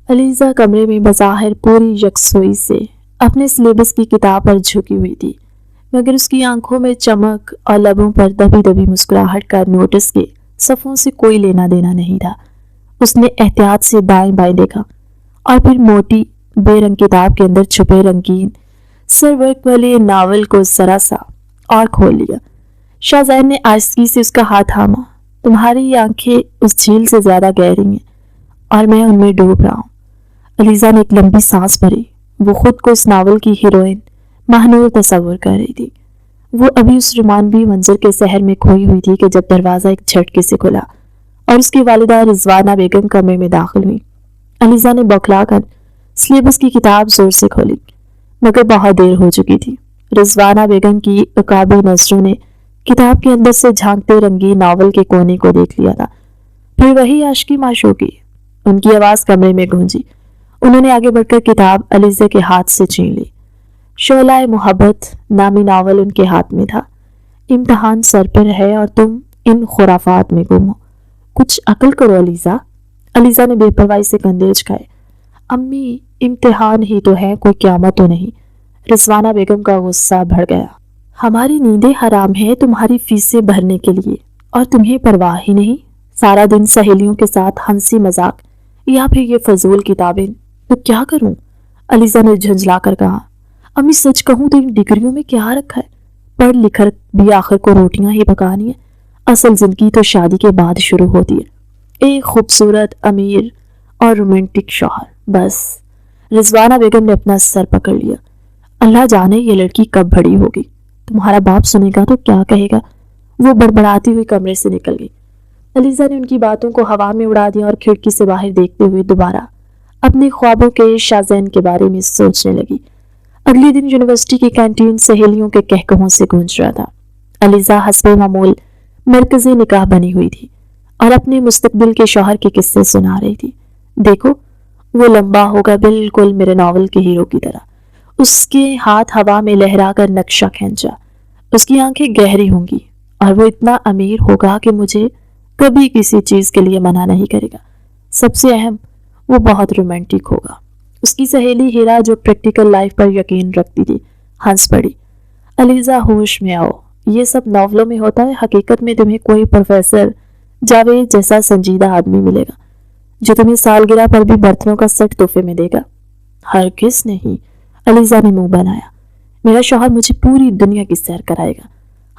علیزہ کمرے میں بظاہر پوری یکسوئی سے اپنے سلیبس کی کتاب پر جھکی ہوئی تھی، مگر اس کی آنکھوں میں چمک اور لبوں پر دبی دبی مسکراہٹ کا نوٹس کے صفوں سے کوئی لینا دینا نہیں تھا۔ اس نے احتیاط سے دائیں بائیں دیکھا اور پھر موٹی بے رنگ کتاب کے اندر چھپے رنگین سر ورک والے ناول کو ذرا سا اور کھول لیا۔ شاہزین نے آہستگی سے اس کا ہاتھ تھاما۔ تمہاری آنکھیں اس جھیل سے زیادہ گہری ہیں اور میں ان میں ڈوب رہا ہوں۔ علیزہ نے ایک لمبی سانس بھری۔ وہ خود کو اس ناول کی ہیروئن ماہنور تصور کر رہی تھی۔ وہ ابھی اس رومانوی منظر کے سحر میں کھوئی ہوئی تھی کہ جب دروازہ ایک جھٹکے سے کھلا اور اس کی والدہ رضوانہ بیگم کمرے میں داخل ہوئی۔ علیزہ نے بوکھلا کر سلیبس کی کتاب زور سے کھولی، مگر بہت دیر ہو چکی تھی۔ رضوانہ بیگم کی عقابی نظروں نے کتاب کے اندر سے جھانکتے رنگین ناول کے کونے کو دیکھ لیا تھا۔ پھر وہی عاشقی معشوقی، ان کی آواز کمرے میں گونجی۔ انہوں نے آگے بڑھ کر کتاب علیزہ کے ہاتھ سے چھین لی۔ شعلہ محبت نامی ناول ان کے ہاتھ میں تھا۔ امتحان سر پر ہے اور تم ان خرافات میں گم ہو۔ کچھ عقل کرو علیزہ۔ علیزہ نے بے پرواہی سے کندھے اچکائے۔ امی، امتحان ہی تو ہے، کوئی قیامت تو نہیں۔ رضوانہ بیگم کا غصہ بڑھ گیا۔ ہماری نیندیں حرام ہیں تمہاری فیسیں بھرنے کے لیے، اور تمہیں پرواہ ہی نہیں۔ سارا دن سہیلیوں کے ساتھ ہنسی مذاق یا پھر یہ فضول کتابیں، تو کیا کروں؟ علیزہ نے جھنجھلا کر کہا۔ امی سچ کہوں تو ان ڈگریوں میں کیا رکھا ہے؟ پڑھ لکھ کر بھی آخر کو روٹیاں ہی پکانی ہیں۔ اصل زندگی تو شادی کے بعد شروع ہوتی ہے، ایک خوبصورت امیر اور رومانٹک شوہر، بس۔ رضوانہ بیگم نے اپنا سر پکڑ لیا۔ اللہ جانے یہ لڑکی کب بڑی ہوگی، تمہارا باپ سنے گا تو کیا کہے گا؟ وہ بڑبڑاتی ہوئی کمرے سے نکل گئی۔ علیزہ نے ان کی باتوں کو ہوا میں اڑا دیا اور کھڑکی سے باہر دیکھتے ہوئے دوبارہ اپنے خوابوں کے شاہزین کے بارے میں سوچنے لگی۔ اگلے دن یونیورسٹی کی کینٹین سہیلیوں کے کہکہوں سے گونج رہا تھا۔ علیزہ حسب معمول مرکزی نکاح بنی ہوئی تھی اور اپنے مستقبل کے شوہر کے قصے سنا رہی تھی۔ دیکھو، وہ لمبا ہوگا بالکل میرے ناول کے ہیرو کی طرح، اس کے ہاتھ ہوا میں لہرا کر نقشہ کھینچا، اس کی آنکھیں گہری ہوں گی، اور وہ اتنا امیر ہوگا کہ مجھے کبھی کسی چیز کے لیے منع نہیں کرے گا۔ سب سے اہم، وہ بہت رومانٹک ہوگا۔ اس کی سہیلی ہیرا جو پریکٹیکل لائف پر یقین رکھتی تھی ہنس پڑی۔ علیزہ ہوش میں آؤ، یہ سب ناولوں میں ہوتا ہے، حقیقت میں تمہیں کوئی پروفیسر جاوید جیسا سنجیدہ آدمی ملے گا جو تمہیں سالگرہ پر بھی برتنوں کا سیٹ تحفے میں دے گا۔ ہرگز نہیں، علیزہ نے منہ بنایا۔ میرا شوہر مجھے پوری دنیا کی سیر کرائے گا۔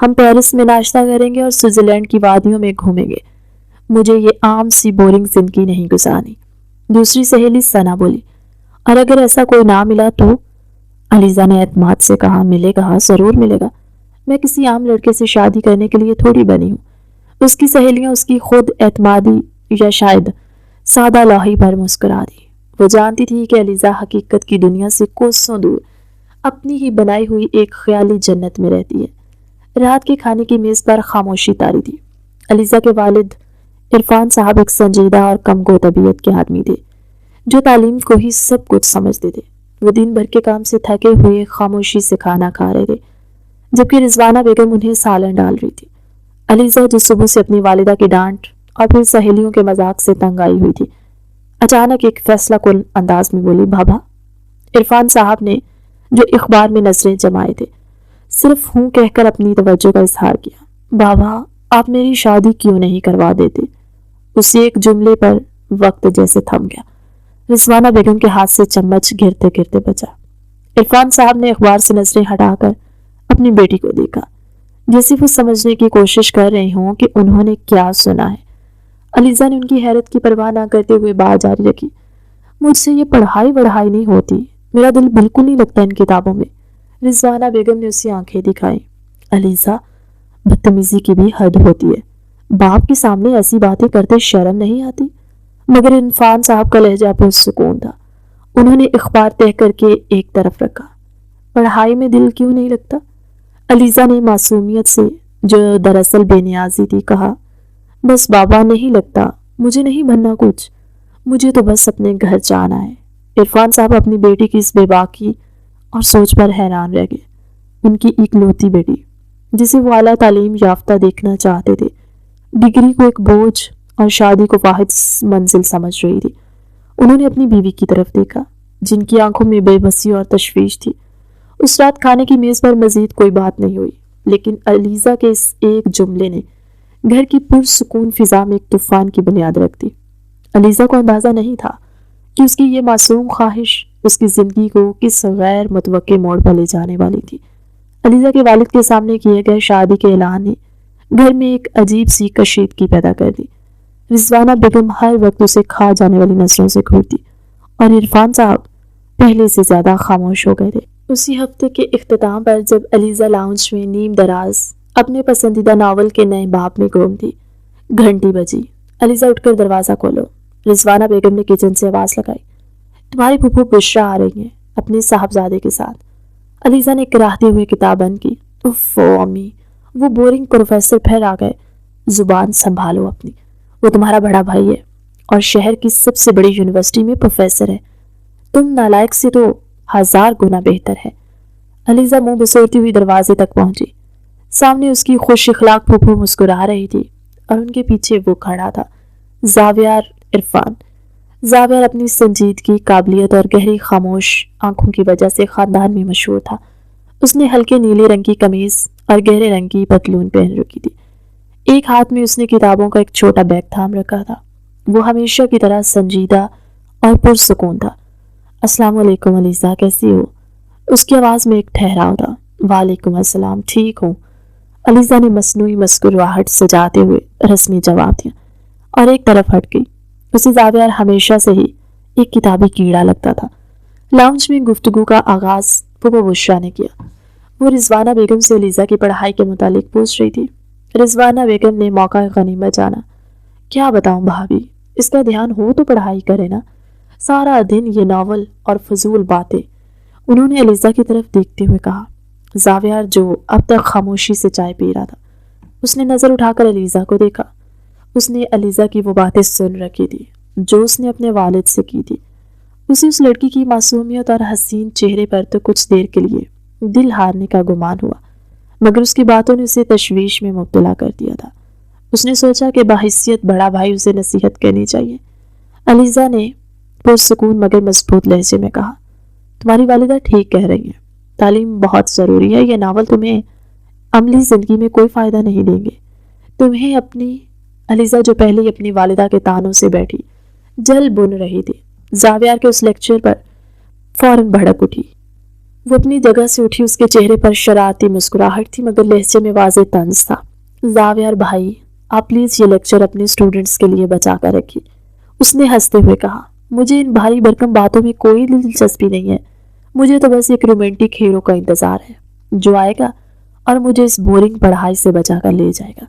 ہم پیرس میں ناشتہ کریں گے اور سوئٹزرلینڈ کی وادیوں میں گھومیں گے۔ مجھے یہ عام سی بورنگ زندگی نہیں گزارنی۔ دوسری سہیلی ثنا بولی۔ اور اگر ایسا کوئی نہ ملا تو؟ علیزہ نے اعتماد سے کہا۔ ملے گا، ضرور ملے گا۔ میں کسی عام لڑکے سے شادی کرنے کے لیے تھوڑی بنی ہوں۔ اس کی سہیلیاں اس کی خود اعتمادی یا شاید سادہ لوحی پر مسکرا دی۔ وہ جانتی تھی کہ علیزہ حقیقت کی دنیا سے کوسوں دور اپنی ہی بنائی ہوئی ایک خیالی جنت میں رہتی ہے۔ رات کے کھانے کی میز پر خاموشی طاری تھی۔ علیزہ کے والد عرفان صاحب ایک سنجیدہ اور کم گو طبیعت کے آدمی تھے جو تعلیم کو ہی سب کچھ سمجھتے تھے۔ وہ دن بھر کے کام سے تھکے ہوئے خاموشی سے کھانا کھا رہے تھے، جبکہ رضوانہ بیگم انہیں سالن ڈال رہی تھی۔ علیزہ جو صبح سے اپنی والدہ کی ڈانٹ اور پھر سہیلیوں کے مذاق سے تنگ آئی ہوئی تھی، اچانک ایک فیصلہ کن انداز میں بولی، بابا۔ عرفان صاحب نے جو اخبار میں نظریں جمائے تھے صرف ہوں کہہ کر اپنی توجہ کا اظہار کیا۔ بابا، آپ میری شادی کیوں نہیں کروا دیتے؟ اسی ایک جملے پر وقت جیسے تھم گیا۔ رضوانہ بیگم کے ہاتھ سے چمچ گرتے گرتے بچا۔ عرفان صاحب نے اخبار سے نظریں ہٹا کر اپنی بیٹی کو دیکھا، جیسے وہ سمجھنے کی کوشش کر رہی ہوں کہ انہوں نے کیا سنا ہے۔ علیزہ نے ان کی حیرت کی پرواہ نہ کرتے ہوئے بات جاری رکھی۔ مجھ سے یہ پڑھائی وڑھائی نہیں ہوتی، میرا دل بالکل نہیں لگتا ان کتابوں میں۔ رضوانہ بیگم نے اسی آنکھیں دکھائیں۔ علیزہ، بدتمیزی کی بھی حد ہوتی ہے۔ باپ کے سامنے ایسی باتیں کرتے شرم نہیں آتی؟ مگر عرفان صاحب کا لہجہ پرسکون تھا۔ انہوں نے اخبار تہہ کر کے ایک طرف رکھا۔ پڑھائی میں دل کیوں نہیں لگتا؟ علیزہ نے معصومیت سے، جو دراصل بے نیازی تھی، کہا۔ بس بابا، نہیں لگتا، مجھے نہیں بننا کچھ، مجھے تو بس اپنے گھر جانا ہے۔ عرفان صاحب اپنی بیٹی کی اس بے باکی اور سوچ پر حیران رہ گئے۔ ان کی اکلوتی بیٹی جسے وہ اعلیٰ تعلیم یافتہ دیکھنا چاہتے تھے، ڈگری کو ایک بوجھ اور شادی کو واحد منزل سمجھ رہی تھی، انہوں نے اپنی بیوی کی طرف دیکھا جن کی آنکھوں میں بے بسی اور تشویش تھی۔ اس رات کھانے کی میز پر مزید کوئی بات نہیں ہوئی، لیکن علیزہ کے اس ایک جملے نے گھر کی پرسکون فضا میں ایک طوفان کی بنیاد رکھ دی۔ علیزہ کو اندازہ نہیں تھا کہ اس کی یہ معصوم خواہش اس کی زندگی کو کس غیر متوقع موڑ پر لے جانے والی تھی۔ علیزہ کے والد کے سامنے کیے گئے شادی کے اعلان نے گھر میں ایک عجیب سی کشیدگی پیدا کر دی۔ رضوانہ بیگم ہر وقت اسے کھا جانے والی نظروں سے گھورتی اور عرفان صاحب پہلے سے زیادہ خاموش ہو گئے تھے۔ اسی ہفتے کے اختتام پر جب علیزہ لاؤنج میں نیم دراز اپنے پسندیدہ ناول کے نئے باب میں گم تھی، گھنٹی بجی۔ علیزہ اٹھ کر دروازہ کھولو۔ رضوانہ بیگم نے کچن سے آواز لگائی، تمہاری پھوپھو بشرا آ رہی ہیں اپنے صاحبزادے کے ساتھ۔ علیزہ نے کراہتے ہوئے کتاب بند کی۔ اوف امی، وہ بورنگ پروفیسر پھر آ گئے۔ زبان سنبھالو اپنی، وہ تمہارا بڑا بھائی ہے اور شہر کی سب سے بڑی یونیورسٹی میں پروفیسر ہے۔ تم نالائق سے تو 1000 گنا بہتر ہے۔ علیزہ منہ بسورتی ہوئی دروازے تک پہنچی۔ سامنے اس کی خوش اخلاق پھوپھو مسکرا رہی تھی اور ان کے پیچھے وہ کھڑا تھا، زاویار عرفان۔ زاویار اپنی سنجیدگی، قابلیت اور گہری خاموش آنکھوں کی وجہ سے خاندان میں مشہور تھا۔ اس نے ہلکے نیلے رنگ کی قمیض اور گہرے رنگ کی پتلون پہن رکھی تھی۔ ایک ہاتھ میں اس نے کتابوں کا ایک چھوٹا بیگ تھام رکھا تھا۔ وہ ہمیشہ کی طرح سنجیدہ اور پرسکون تھا۔ السلام علیکم علیزہ، کیسی ہو؟ اس کی آواز میں ایک ٹھہراؤ تھا۔ وعلیکم السلام، ٹھیک ہوں، علیزہ نے مصنوعی مسکراہٹ سجاتے ہوئے رسمی جواب دیا اور ایک طرف ہٹ گئی۔ اسے زاویار ہمیشہ سے ہی ایک کتابی کیڑا لگتا تھا۔ لاؤنج میں گفتگو کا آغاز پھوپھو بشرا نے کیا۔ وہ رضوانہ بیگم سے علیزہ کی پڑھائی کے متعلق پوچھ رہی تھی۔ رضوانہ بیگم نے موقع غنیمت جانا، کیا بتاؤں بھابھی، اس کا دھیان ہو تو پڑھائی کرے نا، سارا دن یہ ناول اور فضول باتیں۔ انہوں نے علیزہ کی طرف دیکھتے ہوئے کہا۔ زاویار جو اب تک خاموشی سے چائے پی رہا تھا، اس نے نظر اٹھا کر علیزہ کو دیکھا۔ اس نے علیزہ کی وہ باتیں سن رکھی تھی جو اس نے اپنے والد سے کی تھی۔ اسے اس لڑکی کی معصومیت اور حسین چہرے پر تو کچھ دیر کے لیے دل ہارنے کا گمان ہوا، مگر اس کی باتوں نے اسے تشویش میں مبتلا کر دیا تھا۔ اس نے سوچا کہ بحیثیت بڑا بھائی اسے نصیحت کرنی چاہیے۔ علیزہ نے پرسکون مگر مضبوط لہجے میں کہا، تمہاری والدہ ٹھیک کہہ رہی ہیں، تعلیم بہت ضروری ہے، یہ ناول تمہیں عملی زندگی میں کوئی فائدہ نہیں دیں گے۔ تمہیں اپنی… علیزہ جو پہلے ہی اپنی والدہ کے تانوں سے بیٹھی جل بن رہی تھی، زاویار کے اس لیکچر پر فوراً بھڑک اٹھی۔ وہ اپنی جگہ سے اٹھی، اس کے چہرے پر شرارتی مسکراہٹ تھی مگر لہجے میں واضح طنز تھا۔ زاویار بھائی، آپ پلیز یہ لیکچر اپنے اسٹوڈنٹس کے لیے بچا کر رکھیے، اس نے ہنستے ہوئے کہا۔ مجھے ان بھاری بھرکم باتوں میں کوئی دلچسپی نہیں ہے، مجھے تو بس ایک رومانٹک ہیرو کا انتظار ہے جو آئے گا اور مجھے اس بورنگ پڑھائی سے بچا کر لے جائے گا۔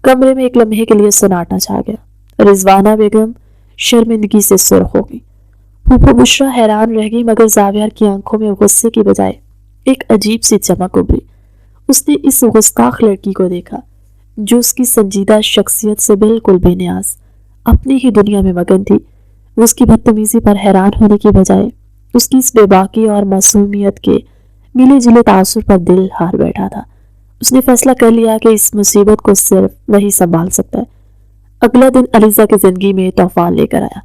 کمرے میں ایک لمحے کے لیے سناٹا چھا گیا۔ رضوانہ بیگم شرمندگی سے سرخ ہو گئی۔ پھوپھو بشرا حیران رہ گئی مگر زاویار کی آنکھوں میں غصے کی بجائے ایک عجیب سی چمک ابھری۔ اس نے اس گستاخ لڑکی کو دیکھا جو اس کی سنجیدہ شخصیت سے بالکل بے نیاز اپنی ہی دنیا میں مگن تھی۔ وہ اس کی بدتمیزی پر حیران ہونے کی بجائے اس کی اس بے باکی اور معصومیت کے ملے جلے تاثر پر دل ہار بیٹھا تھا۔ اس نے فیصلہ کر لیا کہ اس مصیبت کو صرف وہی سنبھال سکتا ہے۔ اگلا دن علیزہ کی زندگی میں طوفان لے کر آیا۔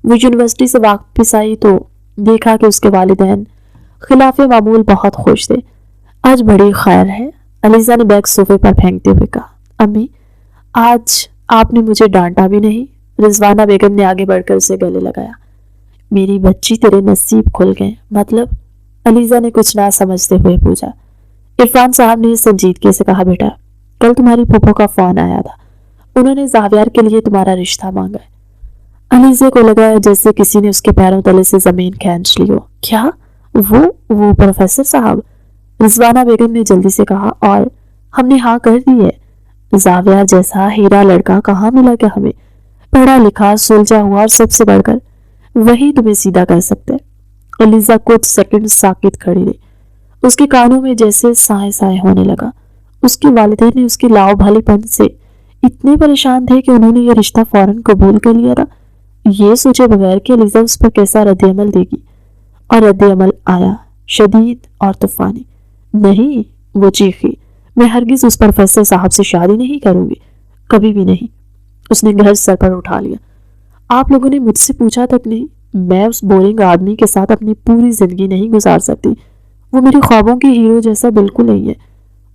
وہ یونیورسٹی سے واپس آئی تو دیکھا کہ اس کے والدین خلاف معمول بہت خوش تھے۔ آج بڑی خیر ہے، علیزہ نے بیگ صوفے پر پھینکتے ہوئے کہا۔ امی، آج آپ نے مجھے ڈانٹا بھی نہیں، رضوانہ بیگم نے آگے بڑھ کر اسے گلے لگایا۔ میری بچی، تیرے نصیب کھل گئے، مطلب؟ علیزہ نے کچھ نہ سمجھتے ہوئے پوچھا۔ عرفان صاحب نے سنجیدگی سے کہا، بیٹا کل تمہاری پھوپھو کا فون آیا تھا، انہوں نے زاویار کے لیے تمہارا رشتہ مانگا ہے۔ علیزہ کو لگا جیسے کسی نے اس کے پیروں تلے سے زمین کھینچ لی ہو۔ کیا؟ وہ پروفیسر صاحب؟ رضوانہ بیگم نے جلدی سے کہا، اور ہم نے ہاں کر دی ہے۔ زاویار جیسا ہیرا لڑکا کہاں ملا کیا ہمیں؟ پڑھا لکھا، سلجھا ہوا اور سب سے بڑھ کر وہی تمہیں سیدھا کر سکتے۔ علیزہ کچھ سیکنڈ ساکت کھڑی رہی۔ اس کے کانوں میں جیسے سائے سائے ہونے لگا۔ اس کے والدین نے اس کی لاؤ بھالی پن سے اتنے پریشان تھے کہ انہوں نے یہ رشتہ فوراً قبول کر لیا تھا، یہ سوچے بغیر کہ علیزہ اس پر کیسا رد عمل دے گی۔ اور رد عمل آیا، شدید اور طوفانی۔ نہیں، وہ چیخی، میں ہرگز اس پروفیسر صاحب سے شادی نہیں کروں گی، کبھی بھی نہیں۔ اس نے گھر سر پر اٹھا لیا آپ لوگوں نے مجھ سے پوچھا تک نہیں، میں اس بورنگ آدمی کے ساتھ اپنی پوری زندگی نہیں گزار سکتی۔ وہ میرے خوابوں کے ہیرو جیسا بالکل نہیں ہے،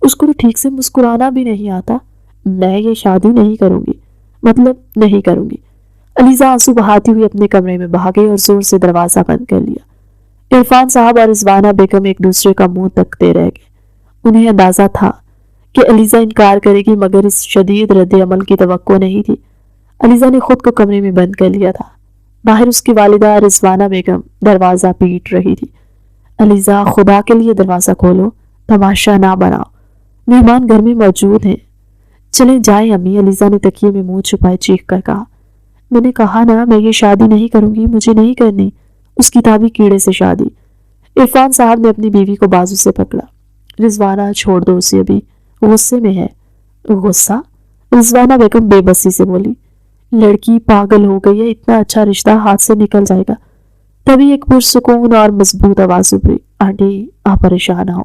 اس کو تو ٹھیک سے مسکرانا بھی نہیں آتا۔ میں یہ شادی نہیں کروں گی، مطلب نہیں کروں گی۔ علیزہ آنسو بہاتی ہوئی اپنے کمرے میں بھاگی اور زور سے دروازہ بند کر لیا۔ عرفان صاحب اور رضوانہ بیگم ایک دوسرے کا منہ تکتے رہ گئے۔ انہیں اندازہ تھا کہ علیزہ انکار کرے گی، مگر اس شدید رد عمل کی توقع نہیں تھی۔ علیزہ نے خود کو کمرے میں بند کر لیا تھا۔ باہر اس کی والدہ رضوانہ بیگم دروازہ پیٹ رہی تھی۔ علیزہ، خدا کے لیے دروازہ کھولو، تماشا نہ بناؤ، مہمان گھر میں موجود ہیں۔ چلیں جائیں امی، علیزہ نے تکیے میں منہ چھپائے چیخ کر کہا۔ میں نے کہا نا، میں یہ شادی نہیں کروں گی، مجھے نہیں کرنی اس کتابی کیڑے سے شادی۔ عرفان صاحب نے اپنی بیوی کو بازو سے پکڑا۔ رضوانہ، چھوڑ دو اسے، ابھی غصے میں ہے۔ غصہ؟ رضوانہ بیگم بے بسی سے بولی۔ لڑکی پاگل ہو گئی ہے، اتنا اچھا رشتہ ہاتھ سے نکل جائے گا۔ تبھی ایک پرسکون اور مضبوط آواز ابھری۔ آنٹی، آپ پریشان نہ ہو،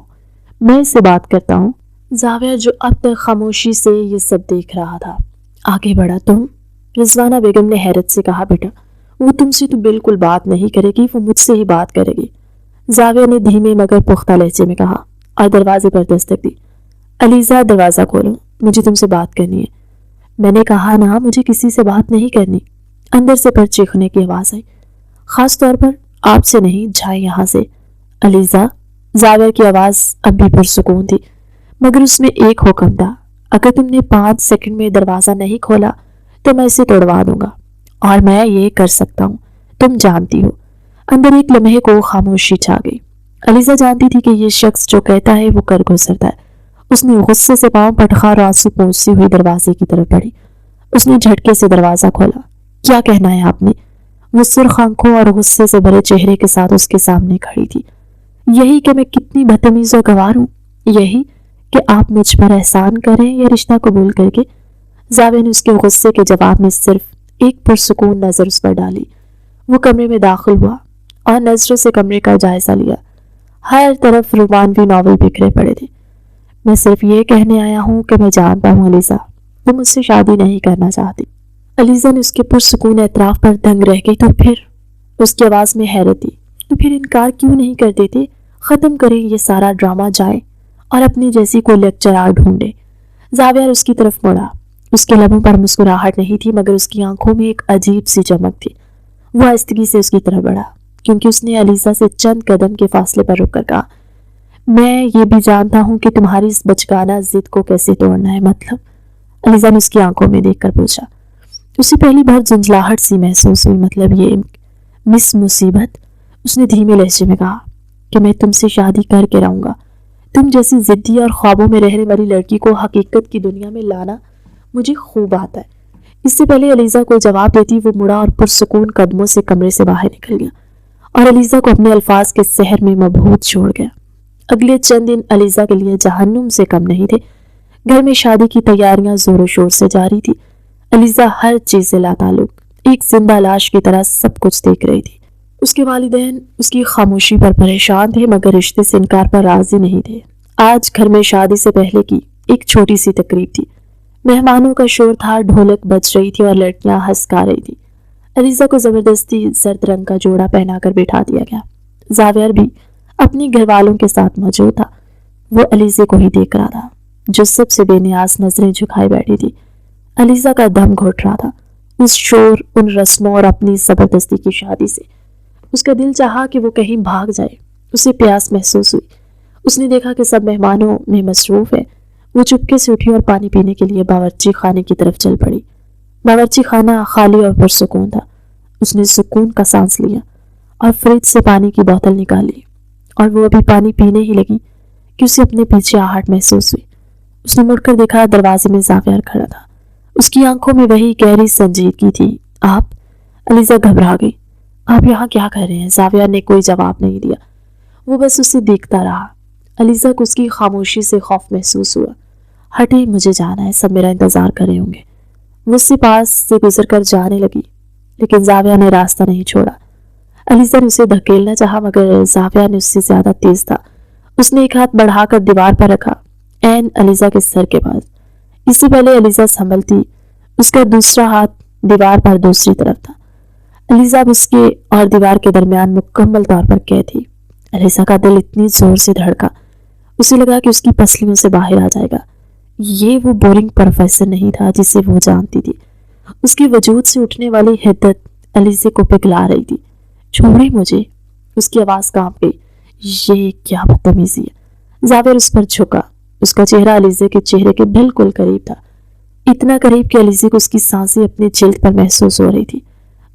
میں اس سے بات کرتا ہوں۔ زاویہ، جو اب تک خاموشی سے یہ سب دیکھ رہا تھا، آگے بڑھا۔ تم؟ رضوانہ بیگم نے حیرت سے کہا۔ بیٹا، وہ تم سے تو بالکل بات نہیں کرے گی، وہ مجھ سے ہی بات کرے گی، زاویہ نے دھیمے مگر پختہ لہجے میں کہا اور دروازے پر دستک دی۔ علیزہ، دروازہ کھولو، مجھے تم سے بات کرنی ہے۔ میں نے کہا نا، مجھے کسی سے بات نہیں کرنی۔ اندر سے پر چیخنے کی آواز آئی۔ خاص طور پر آپ سے نہیں، جائے یہاں سے۔ علیزہ، زاویہ کی آواز اب بھی پرسکون تھی، مگر اس میں ایک حکم تھا۔ اگر تم نے 5 سیکنڈ میں دروازہ نہیں کھولا تو میں اسے توڑوا دوں گا، اور میں یہ کر سکتا ہوں، تم جانتی ہو۔ اندر ایک لمحے کو خاموشی چھا گئی۔ علیزہ جانتی تھی کہ یہ شخص جو کہتا ہے وہ کر گزرتا ہے۔ اس نے غصے سے پاؤں پٹخا اور آنسو پوچھتی ہوئی دروازے کی طرف بڑھی۔ اس نے جھٹکے سے دروازہ کھولا۔ کیا کہنا ہے آپ نے؟ وہ سرخ آنکھوں اور غصے سے بھرے چہرے کے ساتھ اس کے سامنے کھڑی تھی۔ یہی کہ میں کتنی بدتمیز و گوار ہوں، یہی کہ آپ مجھ پر احسان کریں یا رشتہ قبول کر کے؟ زاویہ نے اس کے غصے کے جواب میں صرف ایک پرسکون نظر اس پر ڈالی۔ وہ کمرے میں داخل ہوا اور نظروں سے کمرے کا جائزہ لیا۔ ہر طرف رومانوی ناول بکھرے پڑے تھے۔ میں صرف یہ کہنے آیا ہوں کہ میں جانتا ہوں علیزہ، تم مجھ سے شادی نہیں کرنا چاہتی۔ علیزہ نے اس کے پرسکون اعتراف پر دنگ رہ گئی۔ تو پھر؟ اس کی آواز میں حیرت تھی۔ تو پھر انکار کیوں نہیں کر دیتے؟ ختم کریں یہ سارا ڈرامہ، جائے اور اپنی جیسی کوئی لیکچرار ڈھونڈے۔ زاویہ اس کی طرف مڑا۔ اس کے لبوں پر مسکراہٹ نہیں تھی، مگر اس کی آنکھوں میں ایک عجیب سی چمک تھی۔ وہ آہستگی سے اس کی طرف بڑھا، کیونکہ اس نے علیزہ سے چند قدم کے فاصلے پر رک کر کہا، میں یہ بھی جانتا ہوں کہ تمہاری اس بچگانہ ضد کو کیسے توڑنا ہے۔ مطلب؟ علیزہ نے اس کی آنکھوں میں دیکھ کر پوچھا۔ اسے پہلی بار جھنجھلاہٹ سی محسوس ہوئی۔ مطلب یہ مس مصیبت، اس نے دھیمے لہجے میں کہا، کہ میں تم سے شادی کر کے رہوں گا۔ تم جیسی ضدی اور خوابوں میں رہنے والی لڑکی کو حقیقت کی دنیا میں لانا مجھے خوب آتا ہے۔ اس سے پہلے علیزہ کوئی جواب دیتی، وہ مڑا اور پرسکون قدموں سے کمرے سے باہر نکل گیا اور علیزہ کو اپنے الفاظ کے سحر میں مبہوت چھوڑ گیا۔ اگلے چند دن علیزہ کے لیے جہنم سے کم نہیں تھے۔ گھر میں شادی کی تیاریاں زور و شور سے جاری تھی۔ علیزہ ہر چیز سے لاتعلق، ایک زندہ لاش کی طرح سب کچھ دیکھ رہی تھی۔ اس کے والدین اس کی خاموشی پر پریشان تھے، مگر رشتے سے انکار پر راضی نہیں تھے۔ آج گھر میں شادی سے پہلے کی ایک چھوٹی سی تقریب تھی۔ مہمانوں کا شور تھا، ڈھولک بج رہی تھی اور لڑکیاں ہنسکا رہی تھی۔ علیزہ کو زبردستی زرد رنگ کا جوڑا پہنا کر بٹھا دیا گیا۔ زاویہ بھی اپنے گھر والوں کے ساتھ موجود تھا۔ وہ علیزہ کو ہی دیکھ رہا تھا، جو سب سے بے نیاز نظریں جھکائے بیٹھی تھی۔ علیزہ کا دم گھٹ رہا تھا، اس شور، ان رسموں اور اپنی زبردستی کی شادی سے۔ اس کا دل چاہا کہ وہ کہیں بھاگ جائے۔ اسے پیاس محسوس ہوئی۔ اس نے دیکھا کہ سب مہمانوں میں مصروف ہے۔ وہ چپکے سے اٹھی اور پانی پینے کے لیے باورچی خانے کی طرف چل پڑی۔ باورچی خانہ خالی اور پرسکون تھا۔ اس نے سکون کا سانس لیا اور فریج سے پانی کی بوتل نکالی، اور وہ ابھی پانی پینے ہی لگی کہ اسے اپنے پیچھے آہٹ محسوس ہوئی۔ اس نے مڑ کر دیکھا، دروازے میں زاویہ کھڑا تھا۔ اس کی آنکھوں میں وہی گہری سنجیدگی تھی۔ آپ؟ علیزہ گھبرا گئی۔ آپ یہاں کیا کر رہے ہیں؟ زاویہ نے کوئی جواب نہیں دیا، وہ بس اسے دیکھتا رہا۔ علیزہ کو اس کی خاموشی سے خوف محسوس ہوا۔ ہٹے، مجھے جانا ہے، سب میرا انتظار کر رہے ہوں گے۔ وہ اس سے پاس سے گزر کر جانے لگی، لیکن زاویہ نے راستہ نہیں چھوڑا۔ علیزہ نے اسے دھکیلنا چاہا، مگر زاویہ نے اس سے زیادہ تیز تھا۔ اس نے ایک ہاتھ بڑھا کر دیوار پر رکھا، عین علیزہ کے سر کے پاس۔ اس سے پہلے علیزہ سنبھلتی، اس کا دوسرا ہاتھ دیوار پر دوسری طرف تھا۔ الیزا اب اس کے اور دیوار کے درمیان مکمل طور پر قید تھی۔ الیزا کا دل اتنی زور سے دھڑکا، اسے لگا کہ اس کی پسلیوں سے باہر آ جائے گا۔ یہ وہ بورنگ پروفیسر نہیں تھا جسے وہ جانتی تھی۔ اس کے وجود سے اٹھنے والی حدت الیزا کو پگھلا رہی تھی۔ چھوڑے مجھے، اس کی آواز کانپ گئی۔ یہ کیا بدتمیزی ہے؟ زاویہ اس پر جھکا۔ اس کا چہرہ الیزا کے چہرے کے بالکل قریب تھا، اتنا قریب کہ الیزا کو اس کی سانسیں اپنی جلد پر محسوس ہو رہی تھی۔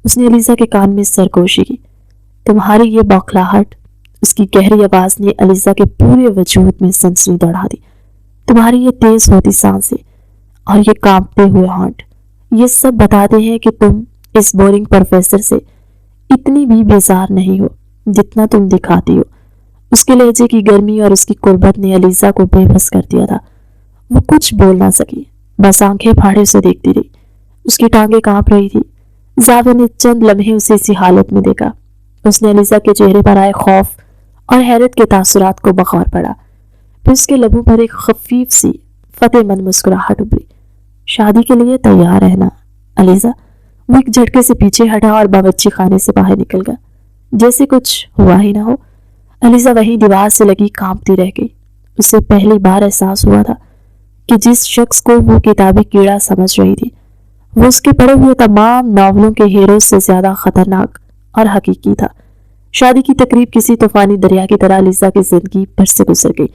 اس نے الیزا کے کان میں سرگوشی کی۔ تمہاری یہ بوکھلاہٹ، اس کی گہری آواز نے الیزا کے پورے وجود میں سنسنی دوڑا دی۔ تمہاری یہ تیز ہوتی سانسیں اور یہ کانپتے ہوئے ہونٹ، یہ سب بتاتے ہیں کہ تم اس بورنگ پروفیسر سے اتنی بھی بیزار نہیں ہو جتنا تم دکھاتی ہو۔ اس کے لہجے کی گرمی اور اس کی قربت نے الیزا کو بے بس کر دیا تھا۔ وہ کچھ بول نہ سکی، بس آنکھیں پھاڑے اسے دیکھتی رہی۔ اس کی ٹانگیں کانپ رہی تھی۔ زاویہ نے چند لمحے اسے اسی حالت میں دیکھا۔ اس نے الیزا کے چہرے پر آئے خوف اور حیرت کے تاثرات کو بغور پڑھا۔ پھر اس کے لبوں پر ایک خفیف سی فتح مند مسکراہٹ ابھری۔ شادی کے لیے تیار رہنا الیزا۔ وہ ایک جھٹکے سے پیچھے ہٹا اور باورچی خانے سے باہر نکل گیا، جیسے کچھ ہوا ہی نہ ہو۔ الیزا وہیں دیوار سے لگی کانپتی رہ گئی۔ اسے پہلی بار احساس ہوا تھا کہ جس شخص کو وہ کتابی کیڑا سمجھ رہی تھی، وہ اس کے پڑھے ہوئے تمام ناولوں کے ہیرو سے زیادہ خطرناک اور حقیقی تھا۔ شادی کی تقریب کسی طوفانی دریا کی طرح الیزا کی زندگی پر سے گزر گئی۔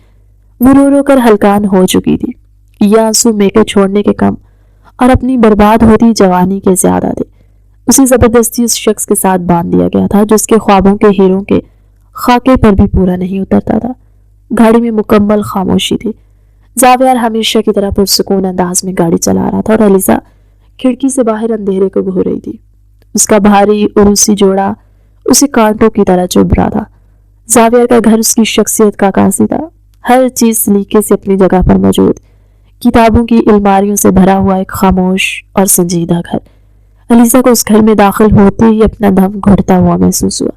وہ رو رو کر ہلکان ہو چکی تھی۔ یہ آنسو میکے چھوڑنے کے کم اور اپنی برباد ہوتی جوانی کے زیادہ تھے۔ اسے زبردستی اس شخص کے ساتھ باندھ دیا گیا تھا جو اس کے خوابوں کے ہیروں کے خاکے پر بھی پورا نہیں اترتا تھا۔ گاڑی میں مکمل خاموشی تھی۔ زاویہ ہمیشہ کی طرح پرسکون انداز میں گاڑی چلا رہا تھا اور الیزا کھڑکی سے باہر اندھیرے کو گھور رہی تھی۔ اس کا بھاری عروسی جوڑا اسے کانٹوں کی طرح چبھ رہا تھا۔ زاویہ کا گھر اس کی شخصیت کا عکاسی تھا، ہر چیز سلیقے سے اپنی جگہ پر موجود، کتابوں کی الماریوں سے بھرا ہوا ایک خاموش اور سنجیدہ گھر۔ الیزا کو اس گھر میں داخل ہوتے ہی اپنا دم گھٹتا ہوا محسوس ہوا۔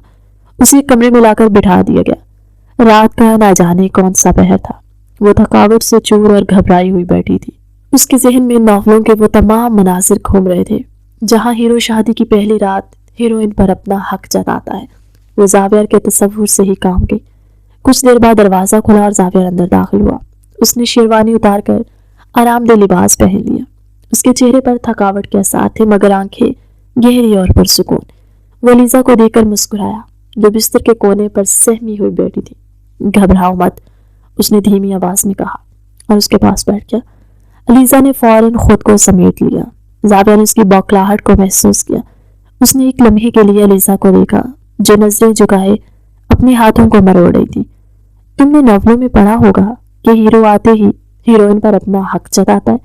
اسے ایک کمرے میں لا کر بٹھا دیا گیا۔ رات کا نہ جانے کون سا پہر تھا۔ وہ تھکاوٹ سے چور اور گھبرائی ہوئی بیٹھی تھی۔ اس کے ذہن میں ناولوں کے وہ تمام مناظر گھوم رہے تھے جہاں ہیرو شادی کی پہلی رات ہیروئن پر اپنا حق جتاتا ہے۔ وہ زاویہ کے تصور سے ہی کام گئی۔ کچھ دیر بعد دروازہ کھلا اور زاویہ اندر داخل ہوا۔ اس نے شیروانی اتار کر آرام دہ لباس پہن لیا۔ اس کے چہرے پر تھکاوٹ کے اثار تھے مگر آنکھیں گہری اور پرسکون۔ وہ الیزا کو دیکھ کر مسکرایا جو بستر کے کونے پر سہمی ہوئی بیٹھی تھی۔ گھبراؤ مت، اس نے دھیمی آواز میں کہا اور اس کے پاس بیٹھ گیا۔ الیزا نے فوراً خود کو سمیٹ لیا۔ زاویہ نے اس کی بوکھلاہٹ کو محسوس کیا۔ اس نے ایک لمحے کے لیے الیزا کو دیکھا جو نظریں جھکائے اپنے ہاتھوں کو مروڑ رہی تھی۔ تم نے ناولوں میں پڑھا ہوگا کہ ہیرو آتے ہی ہیروئن پر اپنا حق جتاتا ہے۔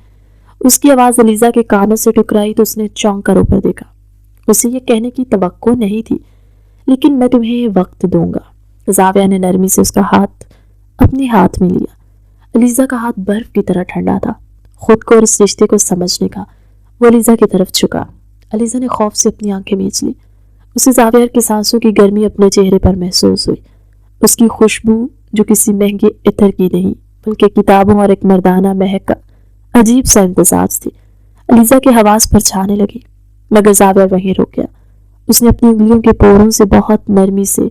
اس کی آواز الیزا کے کانوں سے ٹکرائی تو اس نے چونک کر اوپر دیکھا۔ اسے یہ کہنے کی توقع نہیں تھی، لیکن میں تمہیں وقت دوں گا۔ زاویہ نے نرمی سے اس کا ہاتھ اپنے ہاتھ میں لیا۔ الیزا کا ہاتھ برف کی طرح ٹھنڈا تھا۔ خود کو اور اس رشتے کو سمجھنے کا وہ الیزا کی طرف جھکا۔ الیزا نے خوف سے اپنی آنکھیں میچ لی۔ اسے زاویہ کی سانسوں کی گرمی اپنے چہرے پر محسوس ہوئی۔ اس کی خوشبو جو کسی مہنگے عطر کی نہیں بلکہ کتابوں اور ایک مردانہ مہک کا عجیب سا امتزاج تھی، الیزا کے حواس پر چھانے لگی۔ مگر زاویہ وہیں رک گیا۔ اس نے اپنی انگلیوں کے پوروں سے بہت نرمی سے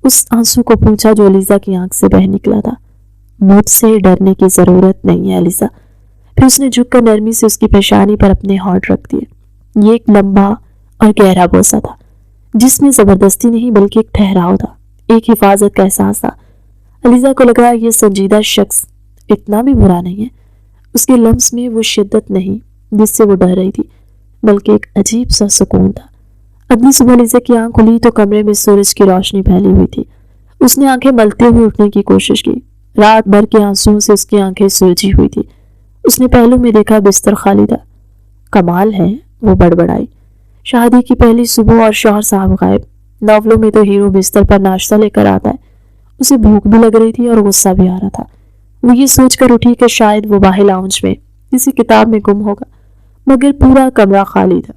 اس آنسو کو پوچھا جو الیزا کی آنکھ سے بہہ نکلا تھا۔ مجھ سے ڈرنے کی ضرورت نہیں ہے الیزا۔ پھر اس نے جھک کر نرمی سے اس کی پیشانی پر اپنے ہونٹ رکھ دیے۔ یہ ایک لمبا اور گہرا بوسہ تھا جس میں زبردستی نہیں بلکہ ایک ٹھہراؤ تھا، ایک حفاظت کا احساس تھا۔ الیزا کو لگا یہ سنجیدہ شخص اتنا بھی برا نہیں ہے۔ اس کے لمس میں وہ شدت نہیں جس سے وہ ڈر رہی تھی بلکہ ایک عجیب سا سکون تھا۔ اگلی صبح الیزا کی آنکھ کھلی تو کمرے میں سورج کی روشنی پھیلی ہوئی تھی۔ اس نے آنکھیں ملتے ہوئے اٹھنے کی کوشش کی۔ رات بھر کے آنسوؤں سے اس کی آنکھیں سلجھی ہوئی تھی۔ اس نے پہلو میں دیکھا بستر خالی تھا۔ کمال ہے، وہ بڑبڑائی، شادی کی پہلی صبح اور شوہر صاحب غائب۔ ناولوں میں تو ہیرو بستر پر ناشتہ لے کر آتا ہے۔ اسے بھوک بھی لگ رہی تھی اور غصہ بھی آ رہا تھا۔ وہ یہ سوچ کر اٹھی کہ شاید وہ باہر لاؤنج میں کسی کتاب میں گم ہوگا، مگر پورا کمرہ خالی تھا۔